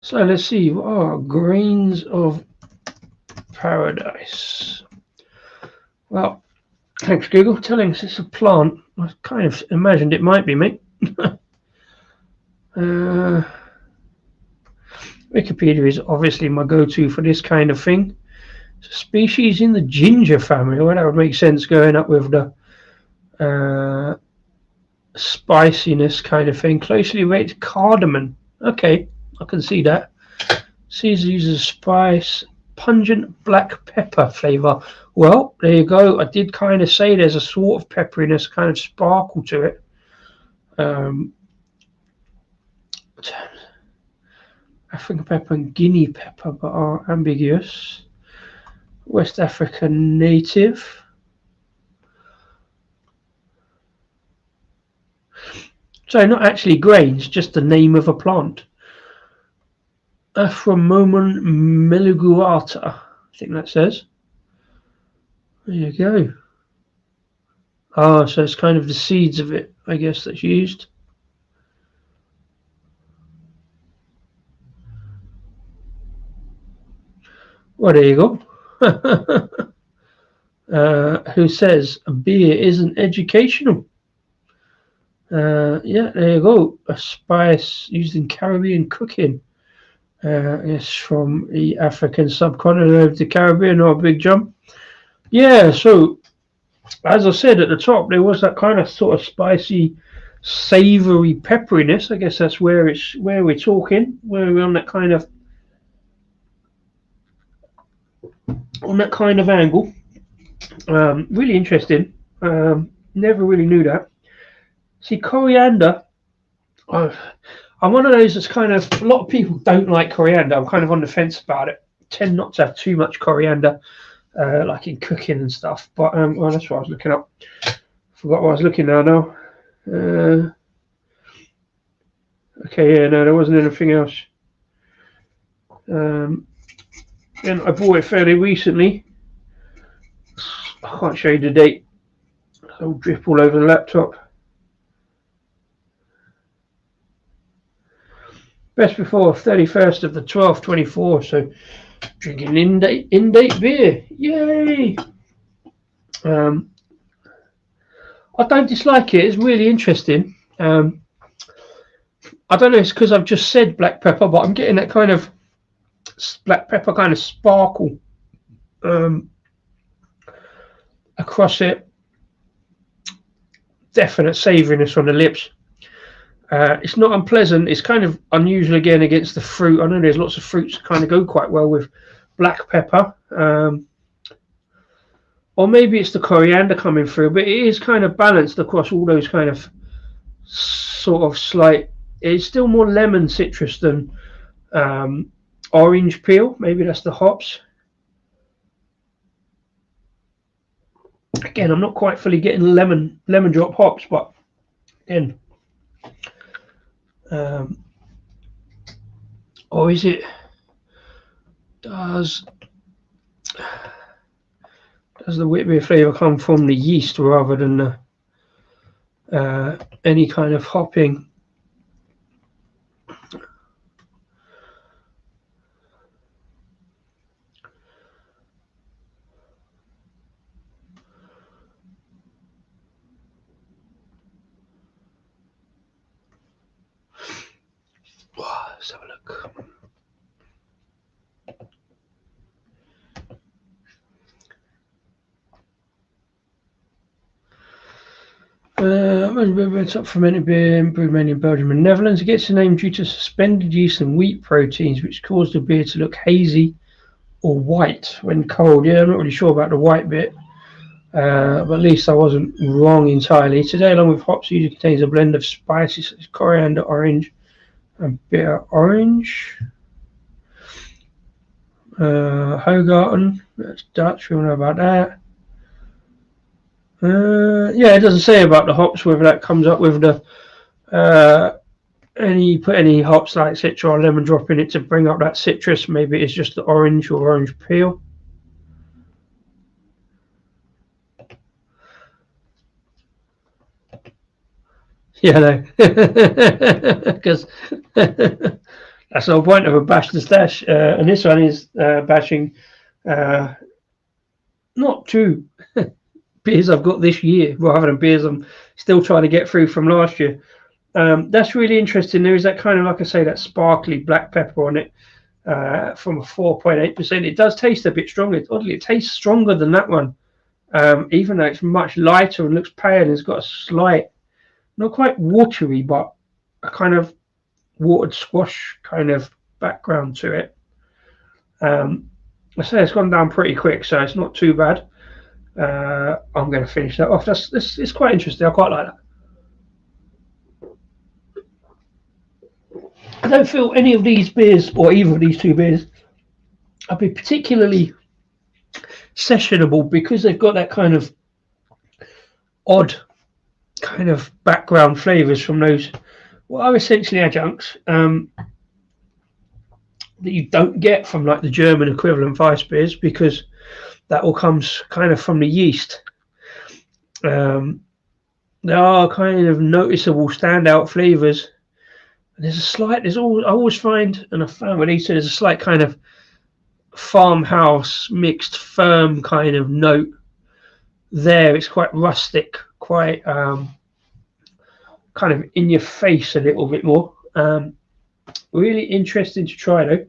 So let's see. What are grains of paradise? Well, thanks Google telling us it's a plant. I kind of imagined it might be, mate. Wikipedia is obviously my go-to for this kind of thing. It's a species in the ginger family. Well, that would make sense going up with the spiciness kind of thing. Closely related to cardamom. Okay, I can see that. Caesar uses spice, pungent black pepper flavour. Well, there you go. I did kind of say there's a sort of pepperiness, kind of sparkle to it. African pepper and Guinea pepper, but are ambiguous. West African native. So not actually grains, just the name of a plant. Afromomon meliguata, I think that says. There you go. Oh, so it's kind of the seeds of it, I guess, that's used. Well, there you go. Who says a beer isn't educational? Yeah, there you go. A spice used in Caribbean cooking. It's from the African subcontinent of the Caribbean, or a big jump. Yeah, so as I said at the top, there was that kind of sort of spicy, savoury pepperiness. I guess that's where we're talking, where we're on that kind of angle. Really interesting. Never really knew that. See, coriander. I'm one of those that's kind of, a lot of people don't like coriander. I'm kind of on the fence about it. I tend not to have too much coriander, like in cooking and stuff. But well, that's what I was looking up. Forgot what I was looking at now. Okay, yeah, no, there wasn't anything else. And I bought it fairly recently. I can't show you the date. It'll drip all over the laptop. Best before 31st of the 12th, 24. So drinking in date beer. Yay! I don't dislike it. It's really interesting. I don't know. It's because I've just said black pepper, but I'm getting that kind of black pepper kind of sparkle across it. Definite savouriness on the lips. It's not unpleasant. It's kind of unusual again against the fruit. I know there's lots of fruits that kind of go quite well with black pepper. Or maybe it's the coriander coming through, but it is kind of balanced across all those kind of sort of slight. It's still more lemon citrus than orange peel. Maybe that's the hops. Again, I'm not quite fully getting lemon drop hops, but again. Or is it? Does the Witbeer flavour come from the yeast rather than any kind of hopping? Let's have a look. It's up fermented beer brewed mainly in Belgium and Netherlands. It gets the name due to suspended yeast and wheat proteins, which cause the beer to look hazy or white when cold. Yeah, I'm not really sure about the white bit, but at least I wasn't wrong entirely. Today, along with hops, usually contains a blend of spices such as coriander, orange, A bitter orange. Hogarten, that's Dutch, we all know about that. Yeah, it doesn't say about the hops, whether that comes up with the put any hops like citra or lemon drop in it to bring up that citrus. Maybe it's just the orange or orange peel. Yeah, no, because that's the whole point of a bash the stash. And this one is bashing not two beers I've got this year, rather than beers I'm still trying to get through from last year. That's really interesting. There is that kind of, like I say, that sparkly black pepper on it from a 4.8%. It does taste a bit stronger. Oddly, it tastes stronger than that one, even though it's much lighter and looks pale. It's got a slight, not quite watery, but a kind of watered squash kind of background to it. I say it's gone down pretty quick, so it's not too bad. I'm going to finish that off. It's quite interesting. I quite like that. I don't feel any of these beers, or either of these two beers, I'll be particularly sessionable because they've got that kind of odd kind of background flavours from those what are essentially adjuncts that you don't get from like the German equivalent Weiss beers, because that all comes kind of from the yeast. There are kind of noticeable standout flavours. There's a slight, I always find, and I found with these, there's a slight kind of farmhouse mixed firm kind of note there. It's quite rustic, quite kind of in your face a little bit more. Really interesting to try though.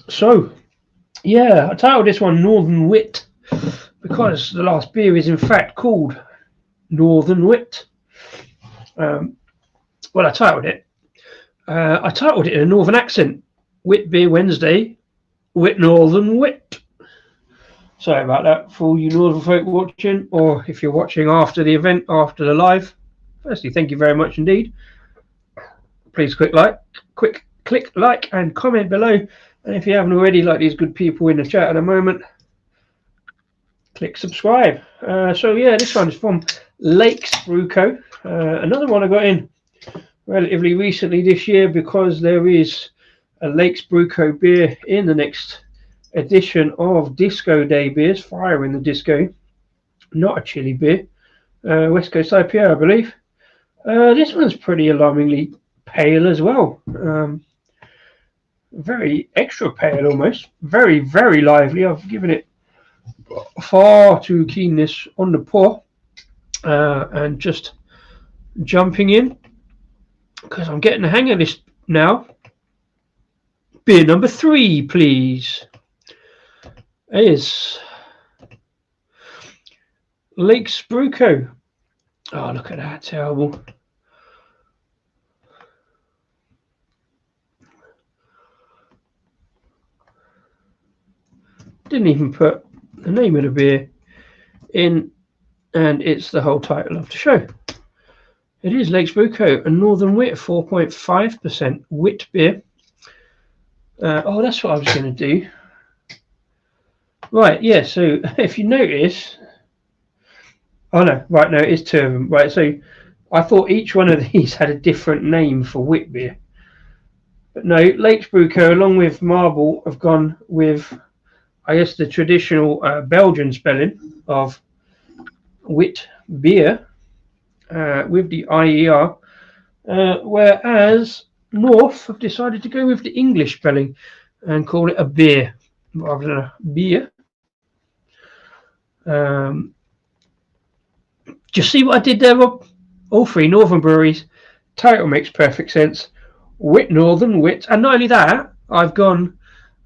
So yeah, I titled this one Northern Wit because the last beer is in fact called Northern Wit. Well, I titled it in a northern accent. Wit Beer Wednesday, Wit Northern Wit. Sorry about that for all you northern folk watching, or if you're watching after the event, after the live. Firstly, thank you very much indeed. Please click like and comment below. And if you haven't already, like these good people in the chat at the moment, click subscribe. So yeah, this one is from Lakes Brew Co. Another one I got in relatively recently this year, because there is a Lakes Brew Co beer in the next edition of Disco Day beers, Fire in the Disco, not a chili beer, West Coast IPA I believe. This one's pretty alarmingly pale as well, very extra pale almost, very very lively. I've given it far too keenness on the pour, and just jumping in because I'm getting the hang of this now. Beer number 3 please is Lakes Brew Co. Oh, look at that, terrible. Didn't even put the name of the beer in, and it's the whole title of the show. It is Lakes Brew Co. a Northern Wit, 4.5% wit beer. Oh, that's what I was going to do. Right, yeah, so if you notice, oh no, right, no, it's 2 of them. Right, so I thought each one of these had a different name for wit beer. But no, Lakes Brew Co. along with Marble have gone with, I guess, the traditional Belgian spelling of Wit Bier with the IER, whereas North have decided to go with the English spelling and call it a beer rather than a beer. Do you see what I did there, Rob? All 3 northern breweries. Title makes perfect sense. Wit Northern Wit, and not only that, I've gone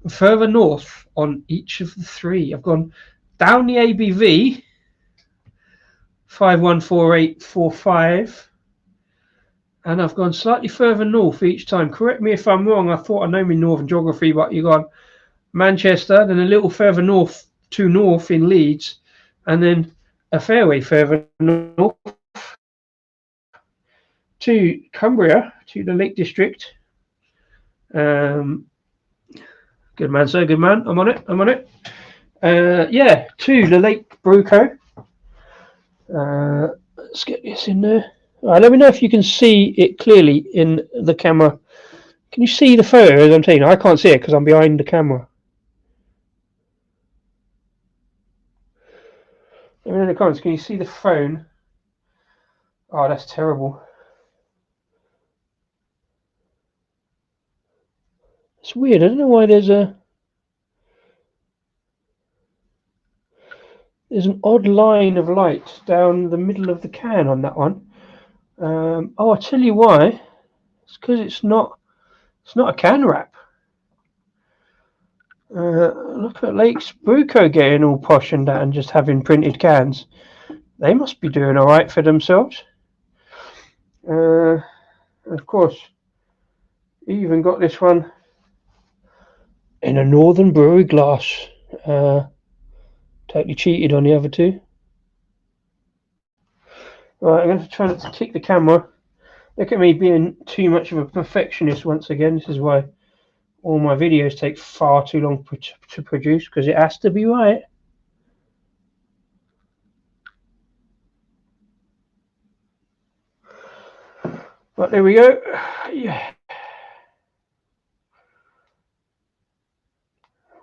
further north on each of the 3. I've gone down the ABV 514845, and I've gone slightly further north each time. Correct me if I'm wrong. I thought I know my northern geography, but you've gone Manchester, then a little further north to north in Leeds, and then a fair way further north to Cumbria, to the Lake District. Good man, sir. Good man. I'm on it. I'm on it. Yeah, to the Lake Brew Co. Let's get this in there. Right, let me know if you can see it clearly in the camera. Can you see the photo as I'm taking? I can't see it because I'm behind the camera. Let me know in the comments. Can you see the phone? Oh, that's terrible. It's weird. I don't know why there's an odd line of light down the middle of the can on that one. Oh, I'll tell you why. It's because it's not a can wrap. Look at Lake's Brew Co getting all posh and that and just having printed cans. They must be doing all right for themselves. Of course, you even got this one in a Northern Brewery glass. Totally cheated on the other two. Right, I'm going to try not to kick the camera. Look at me being too much of a perfectionist once again. This is why all my videos take far too long to produce, because it has to be right. But there we go. Yeah.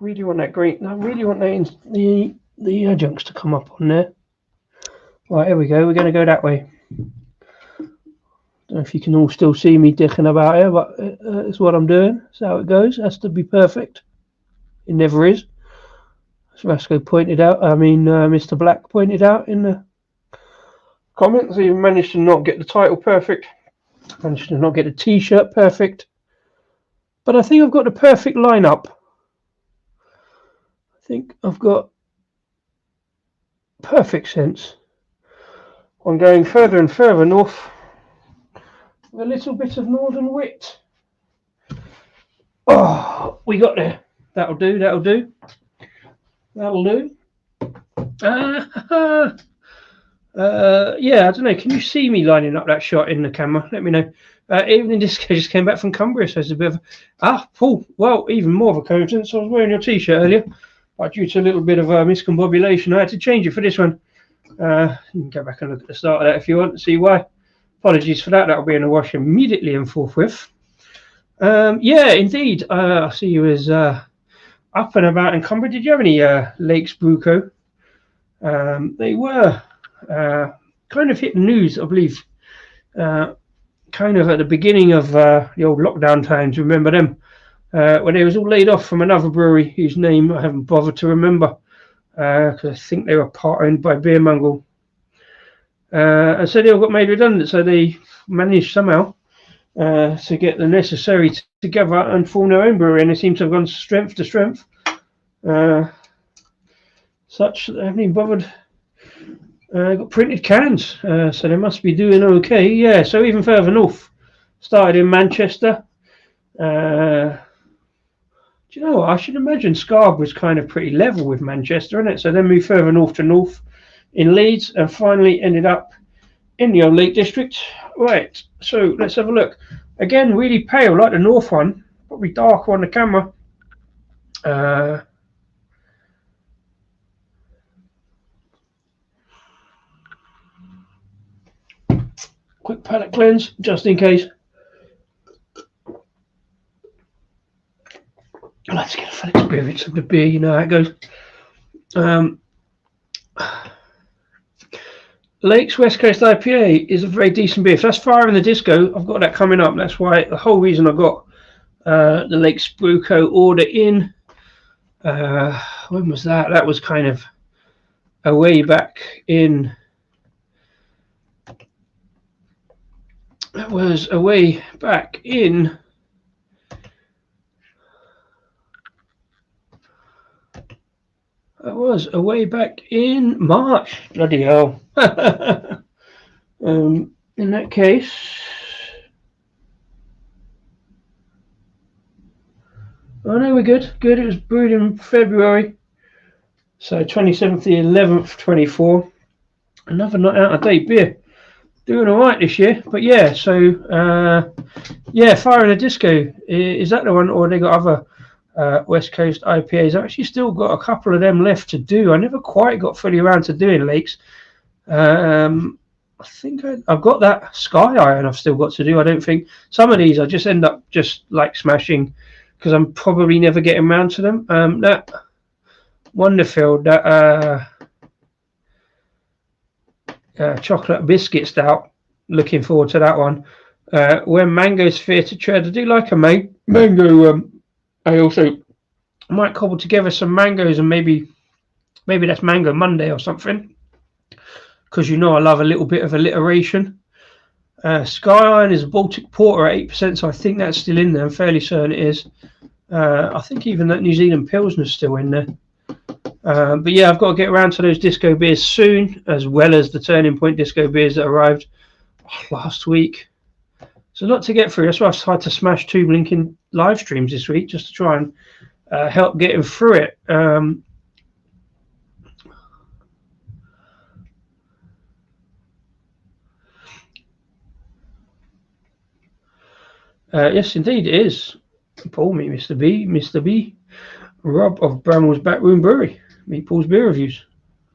Really want that green. I really want the adjuncts to come up on there. Right, here we go. We're going to go that way. Don't know if you can all still see me dicking about here, but it's what I'm doing. That's how it goes. It has to be perfect. It never is. As Vasco pointed out, Mr. Black pointed out in the comments, he managed to not get the title perfect. Managed to not get the t-shirt perfect. But I think I've got the perfect lineup. I think I've got perfect sense on going further and further north. A little bit of northern wit. Oh, we got there. That'll do. That'll do. That'll do. Yeah, I don't know. Can you see me lining up that shot in the camera? Let me know. Evening Disco just came back from Cumbria, so it's a bit of Paul. Well, even more of a coincidence. I was wearing your t-shirt earlier, but due to a little bit of miscombobulation, I had to change it for this one. You can go back and look at the start of that if you want to see why. Apologies for that. That'll be in the wash immediately and forthwith. Yeah, indeed. I see you as up and about in Cumbria. Did you have any Lakes Brew Co? They were kind of hit the news, I believe, kind of at the beginning of the old lockdown times. Remember them? When they was all laid off from another brewery whose name I haven't bothered to remember, because I think they were part owned by Beer Mungle. And so they all got made redundant, so they managed somehow to get the necessary together and form their own brewery, and they seem to have gone strength to strength. Such that they haven't even bothered. Got printed cans, so they must be doing okay. Yeah, so even further north. Started in Manchester. Do you know what? I should imagine Scarborough was kind of pretty level with Manchester, isn't it? So then moved further north to north in Leeds, and finally ended up in the old Lake District. Right, so let's have a look. Again, really pale, like the north one, probably darker on the camera. Quick palate cleanse, just in case. Let's get a full experience of the beer, you know how it goes. Lake's West Coast IPA is a very decent beer. If that's Fire in the Disco, I've got that coming up. That's why the whole reason I got the Lake's Brew Co order in. When was that? That was kind of a way back in. That was a way back in. That was a way back in March. Bloody hell. In that case, oh no, we're good. Good. It was brewed in February, so 27th the 11th 24. Another not out of date beer. doing all right this year. But yeah, so yeah, Fire in a Disco, is that the one, or they got other West Coast IPAs? I've actually still got a couple of them left to do. I never quite got fully around to doing Lakes. I think I've got that Sky Iron I've still got to do. I don't think some of these I just end up just like smashing because I'm probably never getting around to them. That Wonderfield, that chocolate biscuit stout, looking forward to that one. When mango's fair to tread, I do like a mango. I also might cobble together some mangoes and maybe that's Mango Monday or something, because you know I love a little bit of alliteration. Sky Iron is a Baltic Porter at 8%, so I think that's still in there. I'm fairly certain it is. I think even that New Zealand Pilsner's still in there. But yeah, I've got to get around to those disco beers soon, as well as the Turning Point disco beers that arrived last week. So a lot to get through. That's why I've tried to smash 2 blinking live streams this week, just to try and help getting through it. Yes, indeed, it is. Paul, meet Mr. B. Rob of Bramwell's Backroom Brewery. Meet Paul's beer reviews.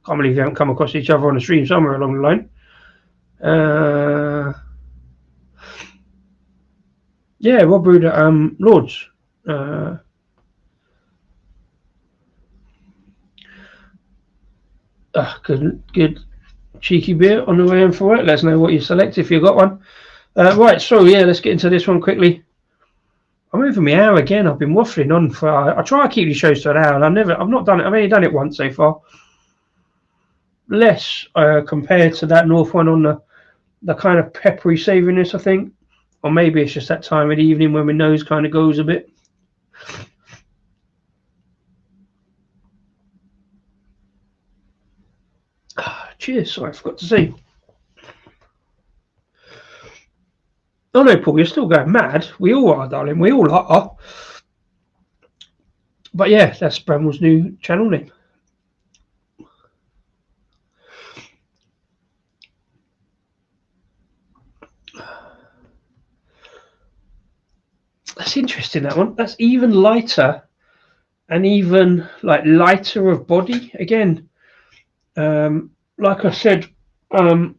Can't believe we haven't come across each other on the stream somewhere along the line. Yeah, Rob brewed at Lord's. Good cheeky beer on the way in for work. Let us know what you select if you've got one. Right, so yeah, let's get into this one quickly. I'm over my hour again. I've been waffling on for. I try to keep these shows to an hour, and I've not done it. I've only done it once so far. Less compared to that North one on the kind of peppery savouriness, I think, or maybe it's just that time of the evening when my nose kind of goes a bit. Cheers. Sorry, I forgot to say. Oh no, Paul, you're still going mad. We all are, darling. We all are. But yeah, that's Bramwell's new channel name. That's interesting, that one. That's even lighter and even like lighter of body. Again, like I said in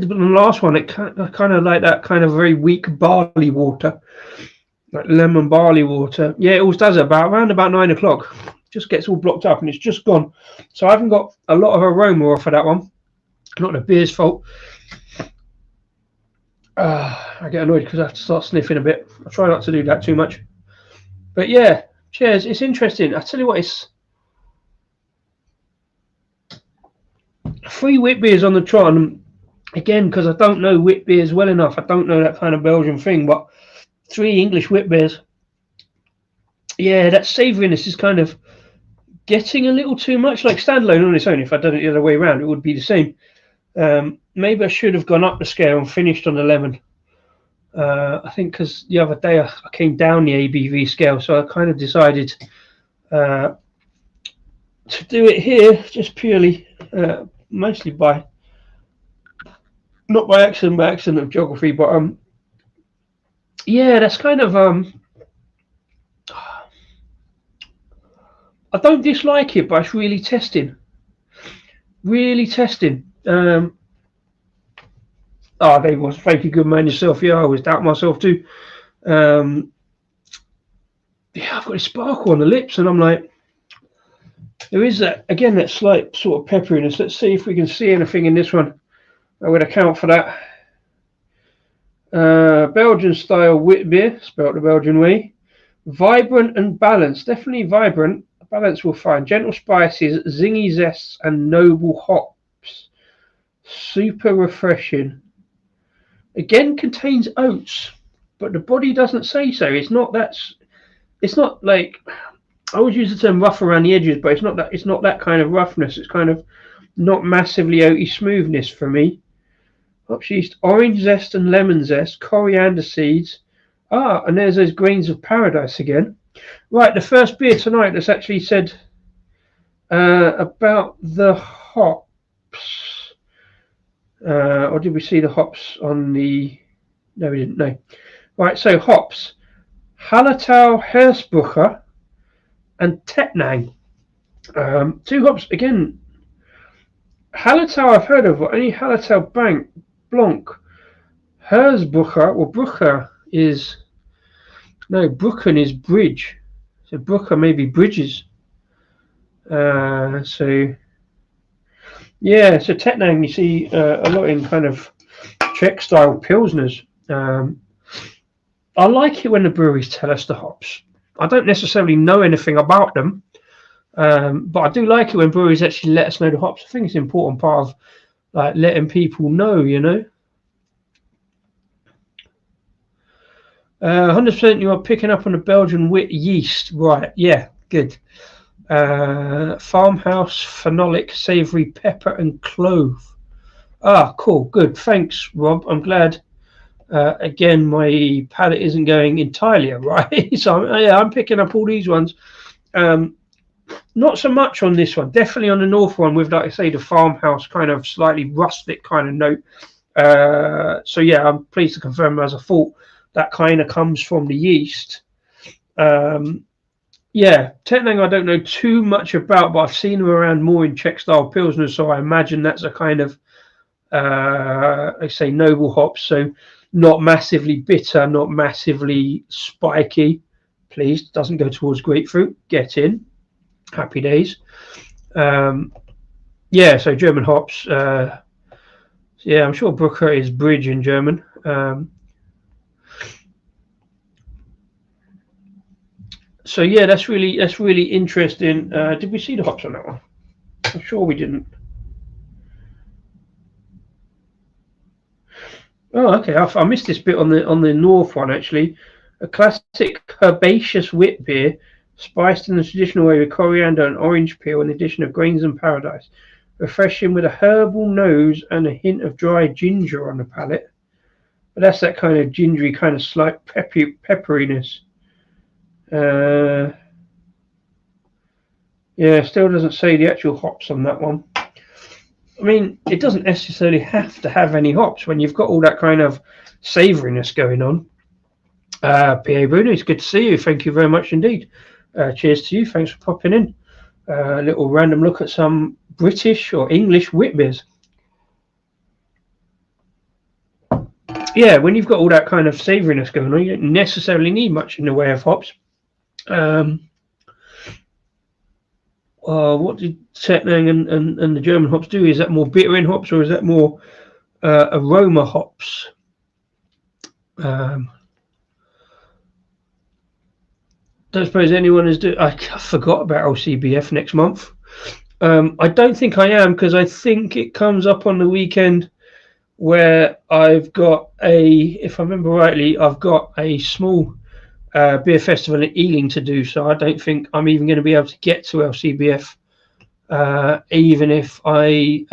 the last one, it kind of like that kind of very weak barley water, like lemon barley water. Yeah, it always does it around about 9 o'clock. Just gets all blocked up and it's just gone. So I haven't got a lot of aroma off of that one. Not the beer's fault. I get annoyed because I have to start sniffing a bit. I try not to do that too much. But yeah, cheers. It's interesting. I tell you what, it's 3 Wit Biers on the trot. And again, because I don't know Wit Biers well enough, I don't know that kind of Belgian thing, but 3 English Wit Biers. Yeah, that savouriness is kind of getting a little too much. Like standalone on its own, if I'd done it the other way around, it would be the same. Maybe I should have gone up the scale and finished on the lemon. I think because the other day I came down the ABV scale, so I kind of decided to do it here just purely, mostly not by accident of geography, but yeah, that's kind of I don't dislike it, but it's really testing. Oh, Dave was thank you, good man yourself. Yeah, I always doubt myself too. Yeah, I've got a sparkle on the lips, and I'm like, there is that again, that slight sort of pepperiness. Let's see if we can see anything in this one that would account for that. Belgian style wit beer, spelled the Belgian way. Vibrant and balanced, definitely vibrant. Balance will find gentle spices, zingy zests, and noble hops. Super refreshing. Again, contains oats, but the body doesn't say so. It's not like, I always use the term rough around the edges, but it's not that kind of roughness. It's kind of not massively oaty smoothness for me. Hops yeast, orange zest and lemon zest, coriander seeds. And there's those grains of paradise again. Right, the first beer tonight that's actually said about the hops. Or did we see the hops on the... No, we didn't, no. Right, so hops. Hallertau, Hersbrucher and Tettnang. 2 hops, again. Hallertau I've heard of, only Hallertau Blanc. Hersbrucher, or Brucher is... No, Brucken is bridge. So Brucher maybe bridges. So... Yeah, so Tettnang you see a lot in kind of Czech style pilsners. I like it when the breweries tell us the hops. I don't necessarily know anything about them, but I do like it when breweries actually let us know the hops. I think it's an important part of like letting people know, you know. 100% you are picking up on the Belgian wit yeast, right? Yeah, good. Farmhouse, phenolic, savoury, pepper and clove. Ah, cool, good. Thanks, Rob. I'm glad. Again, my palate isn't going entirely right, so I'm picking up all these ones. Not so much on this one. Definitely on the north one with, like I say, the farmhouse kind of slightly rustic kind of note. So yeah, I'm pleased to confirm, as I thought, that kind of comes from the yeast. Yeah, Tettnang I don't know too much about, but I've seen them around more in Czech style pilsner, so I imagine that's a kind of I say noble hops, so not massively bitter, not massively spiky. Please, doesn't go towards grapefruit. Get in. Happy days. Yeah, so German hops. Yeah, I'm sure Brucker is bridge in German. So yeah, that's really interesting. Did we see the hops on that one? I'm sure we didn't. Oh, okay. I missed this bit on the north one actually. A classic herbaceous wit beer, spiced in the traditional way with coriander and orange peel, and the addition of grains and paradise. Refreshing with a herbal nose and a hint of dry ginger on the palate. But that's that kind of gingery, kind of slight pepperiness. Yeah, still doesn't say the actual hops on that one. I mean, it doesn't necessarily have to have any hops when you've got all that kind of savouriness going on. P.A. Bruno, it's good to see you. Thank you very much indeed. Cheers to you. Thanks for popping in. A little random look at some British or English wit beers. Yeah, when you've got all that kind of savouriness going on, you don't necessarily need much in the way of hops. What did Tettnang and the German hops do? Is that more bitter in hops, or is that more aroma hops? Don't suppose anyone is doing... I forgot about LCBF next month. I don't think I am, because I think it comes up on the weekend where I've got if I remember rightly, I've got a small beer festival in Ealing to do, so I don't think I'm even going to be able to get to LCBF, even if I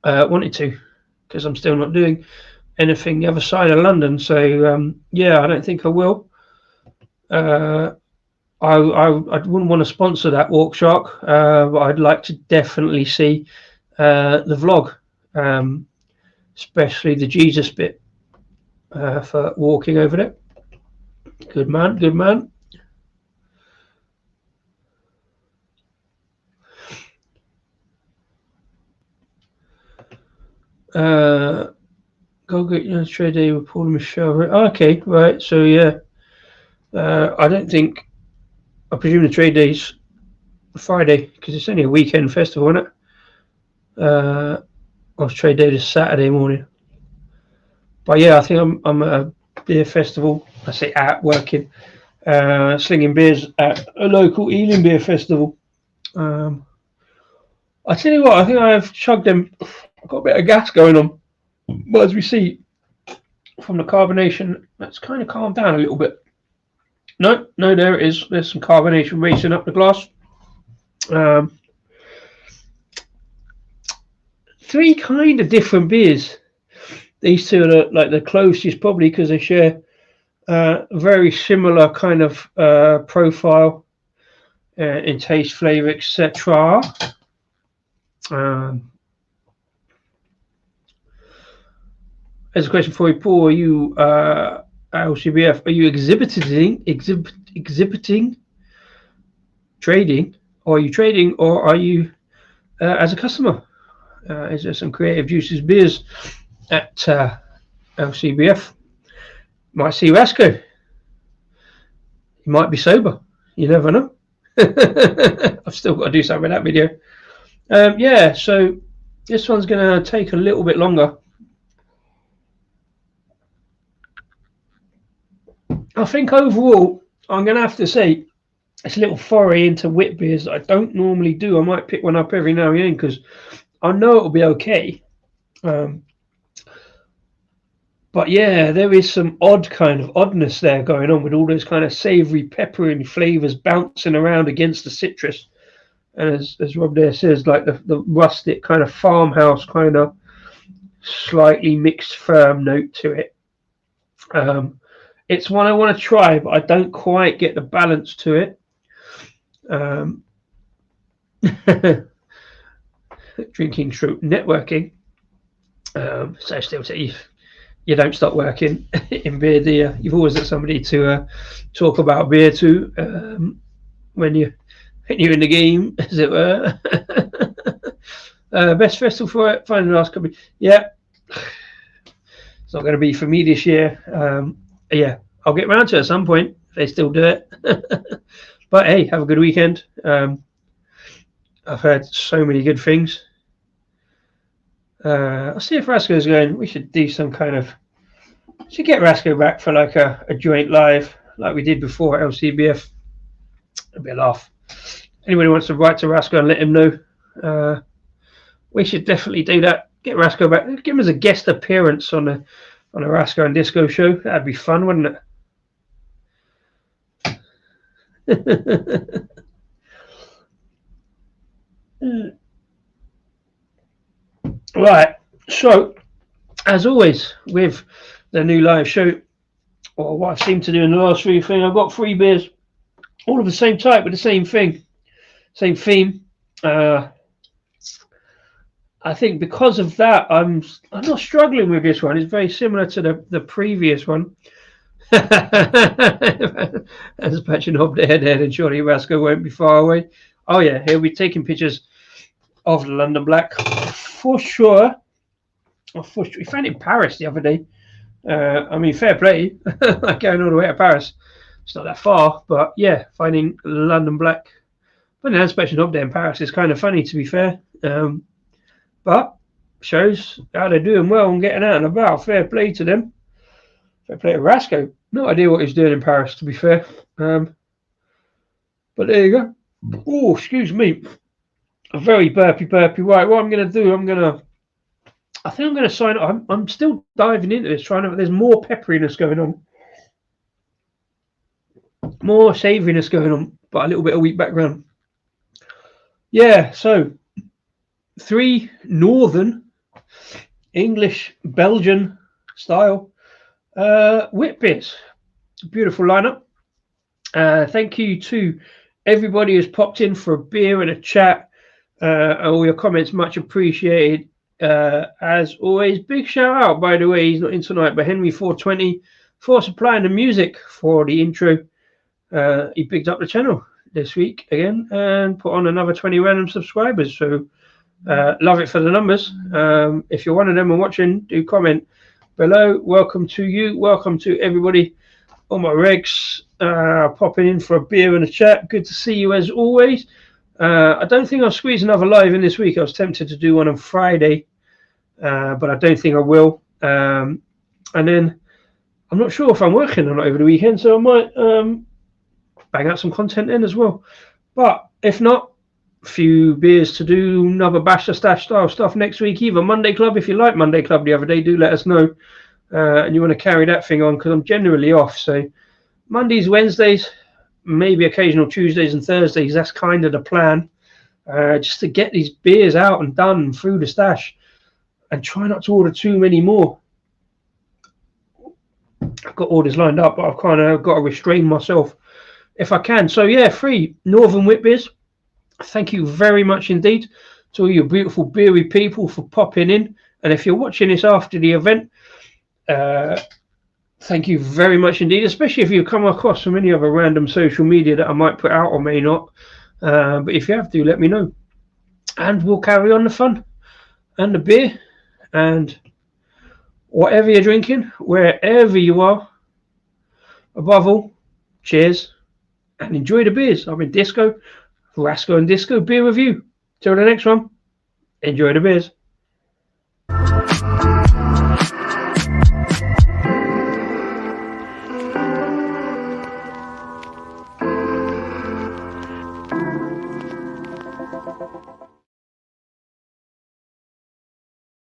wanted to, because I'm still not doing anything the other side of London. So yeah, I don't think I will. I wouldn't want to sponsor that Walk Shark, but I'd like to definitely see the vlog, especially the Jesus bit, for walking over there. Good man, good man. Go get your trade day with Paul and Michelle. Okay, right. So yeah, I don't think. I presume the trade day's Friday, because it's only a weekend festival, isn't it? Or trade day is Saturday morning. But yeah, I think I'm at a beer festival. I say at working, slinging beers at a local Ealing beer festival. I tell you what, I think I've chugged them. I've got a bit of gas going on, but as we see from the carbonation, that's kind of calmed down a little bit. No, there it is. There's some carbonation racing up the glass. 3 kind of different beers. These two are like the closest, probably, because they share very similar kind of profile in taste, flavour, etc. As a question for you, Paul, are you LCBF? Are you exhibiting, trading, or are you trading, or are you as a customer? Is there some creative juices beers at LCBF? Might see Rasco. You might be sober. You never know. I've still got to do something with that video. Yeah, so this one's going to take a little bit longer. I think overall, I'm going to have to say it's a little foray into wit beers that I don't normally do. I might pick one up every now and then because I know it'll be okay. But yeah, there is some oddness there going on with all those kind of savoury, peppery flavours bouncing around against the citrus. And as Rob there says, like the rustic kind of farmhouse kind of slightly mixed firm note to it. It's one I want to try, but I don't quite get the balance to it. Drinking stroke networking. So still say you don't stop working in beer, do you? You've always got somebody to talk about beer to when you're in the game, as it were. Best festival for it, finding the last couple. Yeah, it's not going to be for me this year. Yeah, I'll get round to it at some point if they still do it. But hey, have a good weekend. I've heard so many good things. I'll see if Rasco's going. We should do some kind of. Should get Rasco back for like a joint live, like we did before at LCBF. It'll be a laugh. Anybody wants to write to Rasco and let him know? We should definitely do that. Get Rasco back. Give him as a guest appearance on a Rasco and Disco show. That'd be fun, wouldn't it? Right, so as always with the new live show, or what I seem to do in the last three things, I've got 3 beers, all of the same type with the same thing, same theme. I think because of that, I'm not struggling with this one. It's very similar to the previous one. As patching up the head, and surely Rasco won't be far away. Oh yeah, he'll be taking pictures of the London Black for sure. We found it in Paris the other day. I mean, fair play. Like going all the way to Paris. It's not that far, but yeah, finding London Black. But an inspection up there in Paris is kind of funny, to be fair. But shows how they're doing well and getting out and about. Fair play to them. Fair play to Rasco. No idea what he's doing in Paris, to be fair. But there you go. Oh, excuse me. A very burpy. Right, what I'm going to do, I think I'm going to sign up. I'm still diving into this, there's more pepperiness going on. More savouriness going on, but a little bit of wheat background. Yeah, so 3 northern English Belgian style Wit Biers. Beautiful lineup. Thank you to everybody who's popped in for a beer and a chat. All your comments much appreciated. As always, big shout out, by the way, he's not in tonight, but Henry 420 for supplying the music for the intro. He picked up the channel this week again and put on another 20 random subscribers, so love it for the numbers. If you're one of them and watching, do comment below. Welcome to you, welcome to everybody, all my regs popping in for a beer and a chat. Good to see you as always. I don't think I'll squeeze another live in this week. I was tempted to do one on Friday, but I don't think I will. And then I'm not sure if I'm working or not over the weekend, so I might bang out some content in as well. But if not, a few beers to do, another Bash the Stash style stuff next week, either Monday Club. If you like Monday Club the other day, do let us know. And you want to carry that thing on, because I'm generally off. So Mondays, Wednesdays, maybe occasional Tuesdays and Thursdays. That's kind of the plan, just to get these beers out and done through the stash, and try not to order too many more. I've got orders lined up, but I've kind of got to restrain myself if I can. So yeah, 3 Northern Wit Beers. Thank you very much indeed to all you beautiful beery people for popping in. And if you're watching this after the event, Thank you very much indeed, especially if you come across from any other random social media that I might put out or may not. But if you have to, let me know. And we'll carry on the fun and the beer and whatever you're drinking, wherever you are. Above all, cheers and enjoy the beers. I've been Disco, Rasco and Disco Beer Review. Till the next one, enjoy the beers.